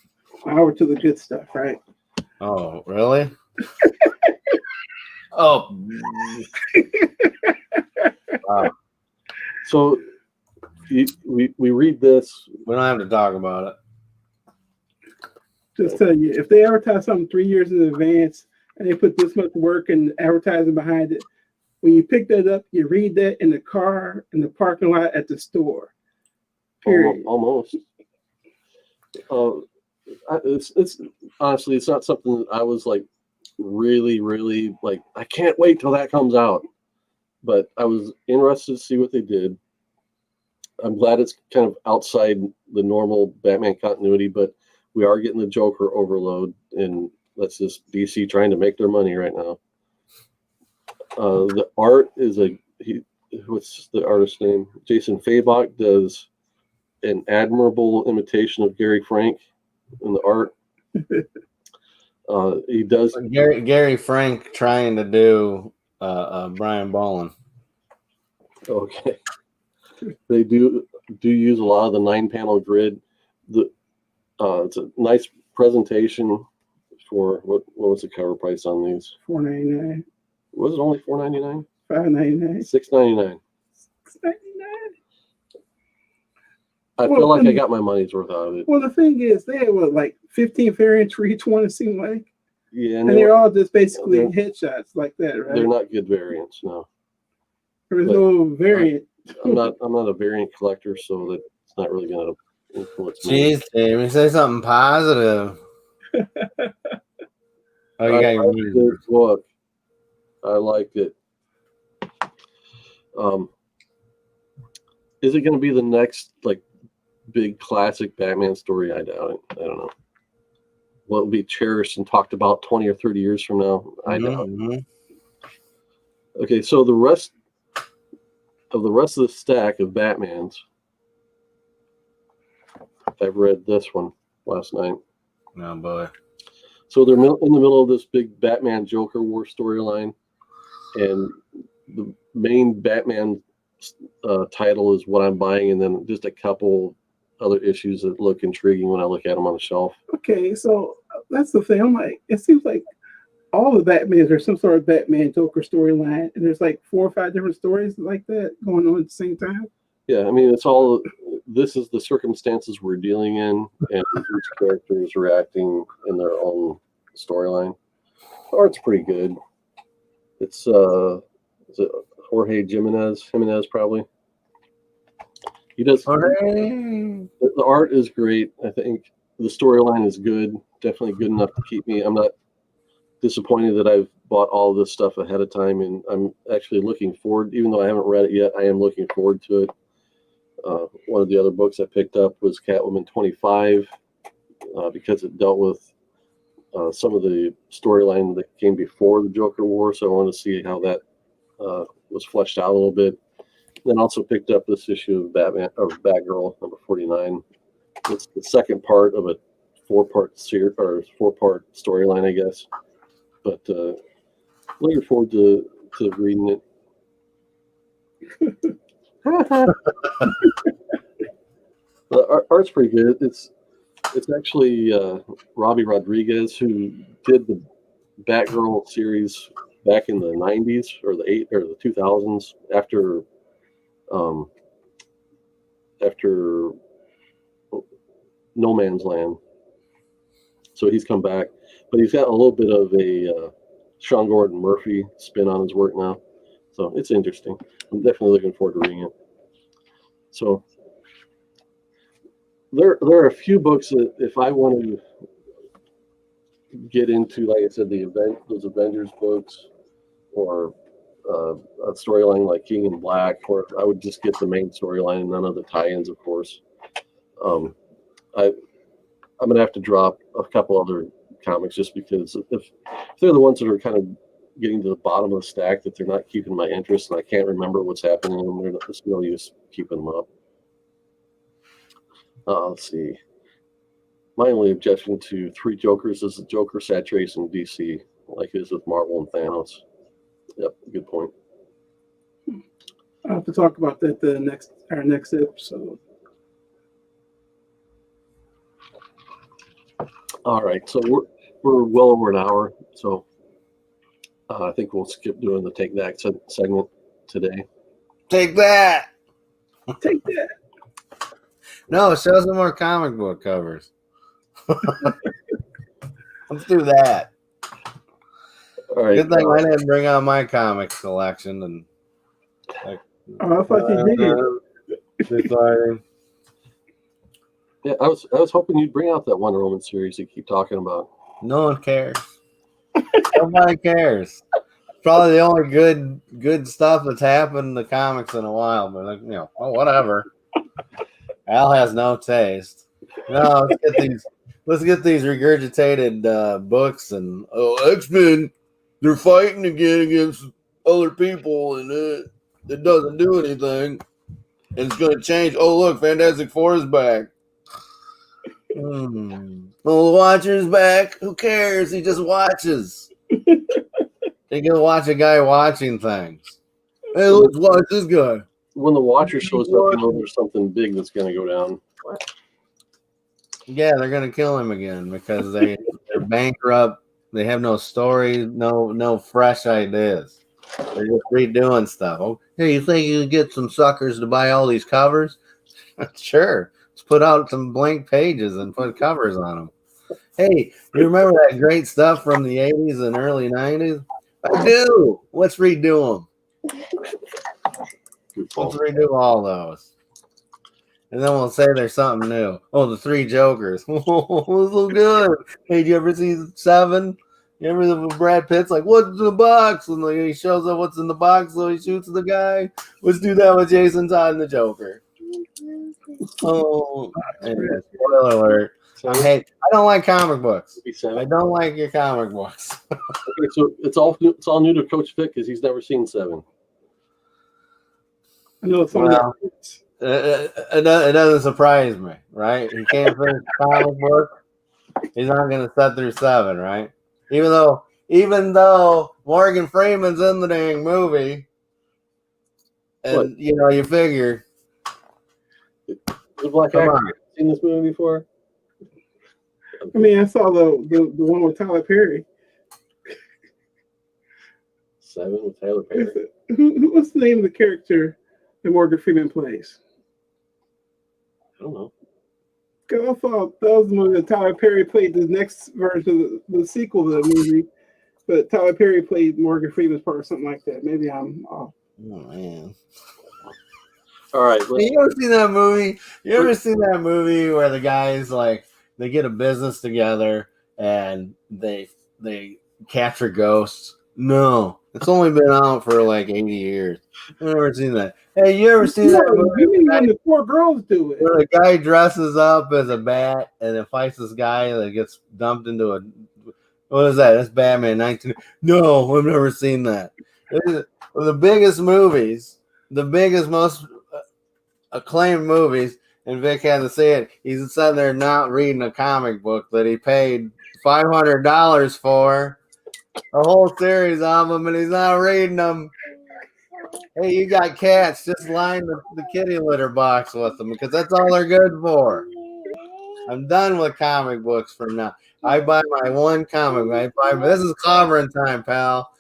B: Over to the good stuff, right?
C: Oh, really? Oh. Wow.
A: So we read this.
C: We don't have to talk about it.
B: Just tell you, if they advertise something 3 years in advance and they put this much work and advertising behind it, when you pick that up, you read that in the car, in the parking lot, at the store. Period.
A: Almost. It's honestly, it's not something that I was like really, really like. I can't wait till that comes out. But I was interested to see what they did. I'm glad it's kind of outside the normal Batman continuity, but we are getting the Joker overload, and that's just DC trying to make their money right now. The art is what's the artist's name? Jason Fabok does an admirable imitation of Gary Frank in the art. He does
C: Gary Frank trying to do Brian Bolin.
A: Okay. They do use a lot of the 9-panel grid. It's a nice presentation for what was the cover price on these?
B: $4.99.
A: Was it only $4.99?
B: $5.99.
A: $6.99.
B: $6.99.
A: I feel like I got my money's worth out of it.
B: Well, the thing is, they have like 15 variants for each one. It seemed like.
A: Yeah,
B: and they're all just basically headshots like that, right?
A: They're not good variants, no.
B: There's no variant.
A: I'm not a variant collector, so that it's not really going to influence me.
C: Jeez, Jamie, say something positive. Oh, you got your
A: this book. I liked it. Is it going to be the next like big classic Batman story? I doubt it. I don't know. Will it be cherished and talked about 20 or 30 years from now? I doubt it. Okay, so the rest of the stack of Batmans, I've read this one last night.
C: Oh boy.
A: So they're in the middle of this big Batman Joker War storyline, and the main Batman title is what I'm buying, and then just a couple other issues that look intriguing when I look at them on the shelf.
B: Okay, so that's the thing. I'm like, it seems like all the Batmans are some sort of Batman Joker storyline, and there's like 4 or 5 different stories like that going on at the same time.
A: Yeah, I mean, it's all. This is the circumstances we're dealing in, and each character is reacting in their own storyline. The art's pretty good. It's is it Jorge Jimenez probably. He does. The art is great. I think the storyline is good. Definitely good enough to keep me. I'm not disappointed that I've bought all of this stuff ahead of time, and I'm actually looking forward. Even though I haven't read it yet, I am looking forward to it. One of the other books I picked up was Catwoman 25 because it dealt with some of the storyline that came before the Joker War. So I want to see how that was fleshed out a little bit. Then also picked up this issue of Batgirl number 49. It's the second part of a 4-part series or 4-part storyline, I guess. But looking forward to reading it. The art's pretty good. It's actually Robbie Rodriguez who did the Batgirl series back in the 90s or the 2000s after No Man's Land. So he's come back, but he's got a little bit of a Sean Gordon Murphy spin on his work now. So it's interesting. I'm definitely looking forward to reading it. So there are a few books that if I want to get into, like I said, those Avengers books, or a storyline like King in Black, or I would just get the main storyline and none of the tie-ins, of course. I'm gonna have to drop a couple other comics just because if they're the ones that are kind of getting to the bottom of the stack, that they're not keeping my interest and I can't remember what's happening, and there's no use keeping them up. Let's see. My only objection to Three Jokers is the Joker saturation in DC, like it is with Marvel and Thanos. Yep, good point.
B: I'll have to talk about that our next episode.
A: All right, so we're well over an hour, so I think we'll skip doing the Take That segment today.
C: Take that.
B: Take that.
C: No, show some more comic book covers. Let's do that.
A: All right.
C: Good thing I didn't bring out my comic collection. And
B: I thought you did.
A: Yeah, I was hoping you'd bring out that Wonder Woman series you keep talking about.
C: No one cares. Nobody cares. Probably the only good stuff that's happened in the comics in a while, but well, whatever. Al has no taste. No, let's get these regurgitated books and X-Men, they're fighting again against other people and it doesn't do anything. And it's gonna change. Oh look, Fantastic Four is back. Oh, the Watcher's back. Who cares? He just watches. They can watch a guy watching things. Hey, let's watch this guy.
A: When the Watcher shows up, you know there's something big that's going to go down.
C: Yeah, they're going to kill him again because they're bankrupt. They have no story, no fresh ideas. They're just redoing stuff. Oh, hey, you think you can get some suckers to buy all these covers? Sure. Let's put out some blank pages and put covers on them. Hey, you remember that great stuff from the 80s and early 90s? I do. Let's redo them. Let's redo all those. And then we'll say there's something new. Oh, the Three Jokers. Oh, this looks good. Hey, did you ever see 7? You ever Brad Pitt's like, what's in the box? And he shows up what's in the box, so he shoots the guy. Let's do that with Jason Todd and the Joker. Oh, anyway, spoiler alert. I don't like comic books. I don't like your comic books.
A: Okay, so it's all new to Coach Vic because he's never seen 7.
B: I know it's
C: it doesn't surprise me, right? He can't finish a comic book. He's not going to sit through 7, right? Even though Morgan Freeman's in the dang movie, and you figure,
A: The black
C: come
A: actor.
C: on.
A: Seen this movie before?
B: I mean, I saw the one with Tyler Perry.
A: 7 with Tyler Perry.
B: What's the name of the character that Morgan Freeman plays?
A: I don't know.
B: Because I thought that was the movie that Tyler Perry played the next version of the sequel to the movie, but Tyler Perry played Morgan Freeman's part or something like that. Maybe I'm off.
C: Oh, man.
A: All right.
C: You ever seen that movie? You ever seen that movie where the guys like they get a business together and they capture ghosts? No, it's only been out for like 80 years. I've never seen that. Hey, you ever seen that movie?
B: You mean when the 4 girls do it?
C: Where the guy dresses up as a bat and then fights this guy that gets dumped into a. What is that? That's Batman 19. No, I've never seen that. It's one of the biggest movies, the biggest, most acclaimed movies, and Vic had to say it. He's sitting there not reading a comic book that he paid $500 for, a whole series of them, and he's not reading them. Hey, you got cats, just line the kitty litter box with them because that's all they're good for. I'm done with comic books for now. I buy my one comic. This is Clobberin time, pal.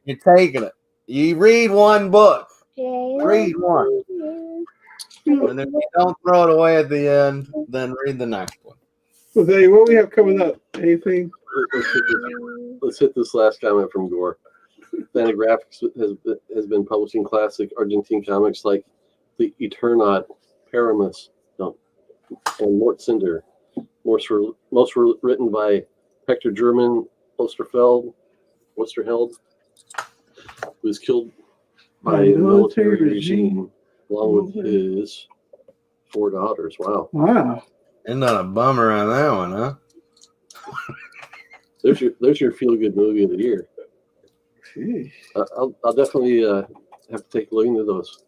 C: You're taking it. You read one book. Read one. And if you don't throw it away at the end, then read the next one.
B: So, Dave, what we have coming up? Anything?
A: Let's hit this last comment from Gore. Fantagraphics has been publishing classic Argentine comics like The Eternaut, Paramus, and Mort Cinder. Most were written by Hector German Osterheld, who was killed by a military regime along with his 4 daughters.
B: Wow.
C: Isn't that a bummer on that one, huh?
A: There's your feel-good movie of the year. I'll definitely have to take a look into those.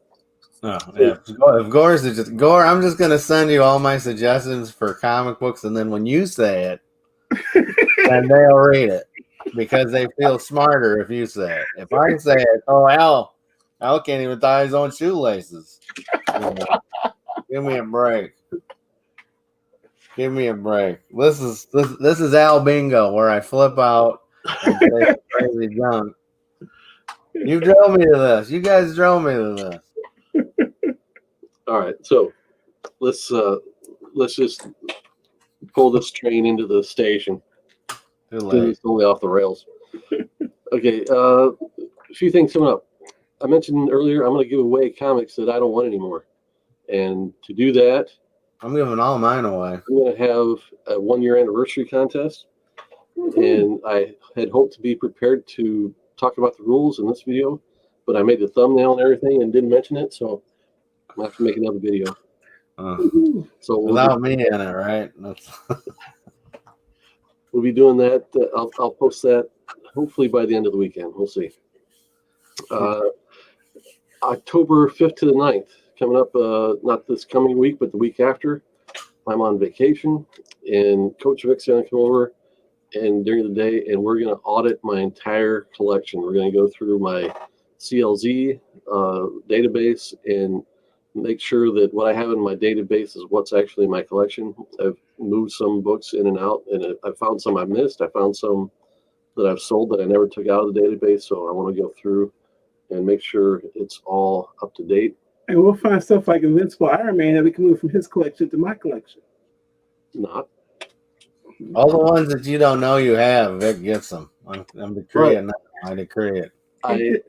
C: Oh, yeah. If Gore's just Gore, I'm just gonna send you all my suggestions for comic books, and then when you say it, then they'll read it because they feel smarter if you say it. If I say it, Al can't even tie his own shoelaces. Give me a break. Give me a break. This is Al Bingo, where I flip out and say crazy junk. You drove me to this. You guys drove me to this.
A: All right, so let's just pull this train into the station.
C: Too late.
A: It's totally off the rails. Okay, a few things coming up. I mentioned earlier I'm going to give away comics that I don't want anymore, and to do that,
C: I'm giving all mine away.
A: I'm going to have a 1-year anniversary contest, and I had hoped to be prepared to talk about the rules in this video, but I made the thumbnail and everything and didn't mention it, so I'm going to have to make another video. So
C: without me in it, right?
A: We'll be doing that. I'll post that hopefully by the end of the weekend. We'll see. October 5th to the 9th, coming up, not this coming week, but the week after. I'm on vacation, and Coach Vic's going to come over and during the day, and we're going to audit my entire collection. We're going to go through my CLZ database and make sure that what I have in my database is what's actually in my collection. I've moved some books in and out, and I found some I missed. I found some that I've sold that I never took out of the database, so I want to go through and make sure it's all up to date.
B: And we'll find stuff like Invincible Iron Man that we can move from his collection to my collection.
A: Not.
C: All the ones that you don't know you have, Vic gets them. I'm decreeing that. I decree it.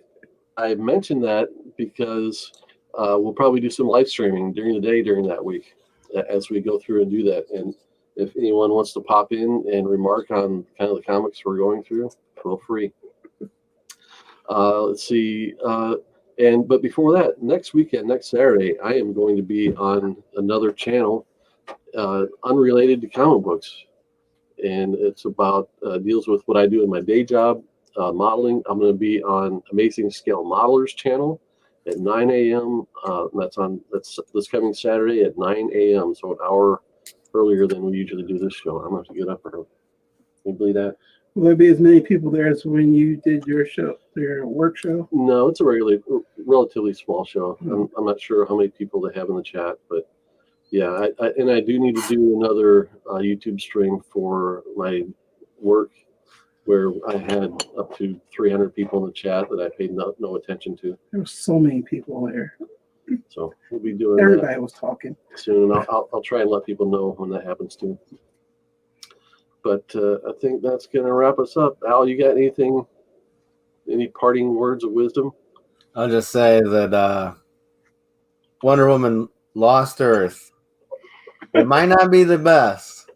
A: I mentioned that because we'll probably do some live streaming during the day during that week as we go through and do that. And if anyone wants to pop in and remark on kind of the comics we're going through, feel free. Let's see. But before that, next weekend, next Saturday, I am going to be on another channel unrelated to comic books. And it's about deals with what I do in my day job, modeling. I'm going to be on Amazing Scale Modelers channel at 9 a.m. That's this coming Saturday at 9 a.m. So an hour earlier than we usually do this show. I'm going to have to get up early. Can you believe that?
B: Will there be as many people there as when you did your show, your work show?
A: No, it's a relatively small show. I'm not sure how many people they have in the chat, but yeah, I do need to do another YouTube stream for my work where I had up to 300 people in the chat that I paid no attention to.
B: There were so many people there.
A: So we'll be doing
B: Everybody
A: that
B: was talking.
A: soon. I'll try and let people know when that happens too. But I think that's going to wrap us up. Al, you got anything? Any parting words of wisdom?
C: I'll just say that Wonder Woman Lost Earth. It might not be the best,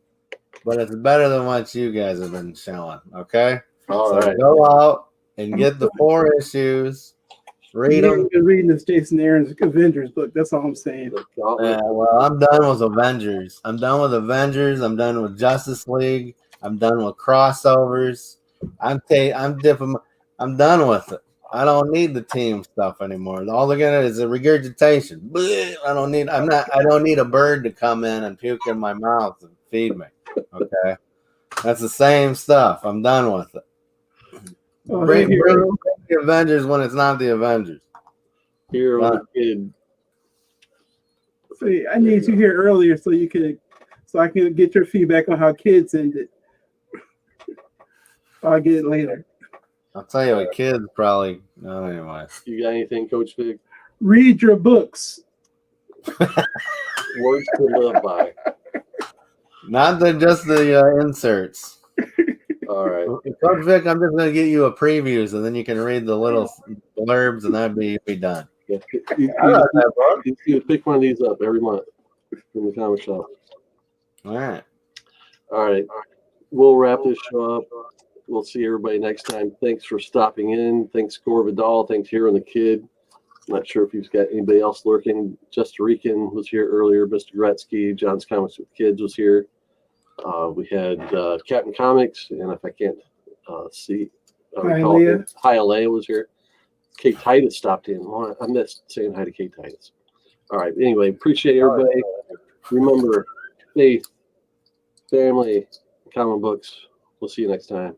C: but it's better than what you guys have been showing. Okay,
A: All right.
C: Go out and get the 4 issues. Read them.
B: You've been reading this Jason Aaron's Avengers book. That's all I'm saying.
C: Well, I'm done with Avengers. I'm done with Justice League. I'm done with crossovers. I'm dipping. I'm done with it. I don't need the team stuff anymore. All they're gonna is a regurgitation. Blech, I don't need a bird to come in and puke in my mouth and feed me. Okay, that's the same stuff. I'm done with it. Bring the Avengers when it's not the Avengers.
A: Hero kid.
B: See, I need you here earlier so I can get your feedback on how kids ended. I'll get it later.
C: I'll tell you what, kids probably. No, anyway.
A: You got anything, Coach Vic?
B: Read your books.
A: Words to live by.
C: Not just the inserts.
A: All right.
C: Coach Vic, I'm just going to get you a previews, and then you can read the little blurbs, and that'd be done.
A: Yeah.
C: I like that, bro.
A: You pick one of these up every month in the comic shop.
C: All right.
A: All right. We'll wrap this show up. We'll see everybody next time. Thanks for stopping in. Thanks, Gore Vidal. Thanks, Hero and the Kid. Not sure if he's got anybody else lurking. Just Rican was here earlier. Mr. Gretzky, John's Comics with Kids was here. We had Captain Comics, and if I can't see, Hialeah was here. Kate Titus stopped in. Well, I missed saying hi to Kate Titus. All right. Anyway, appreciate everybody. Remember, faith, family, comic books. We'll see you next time.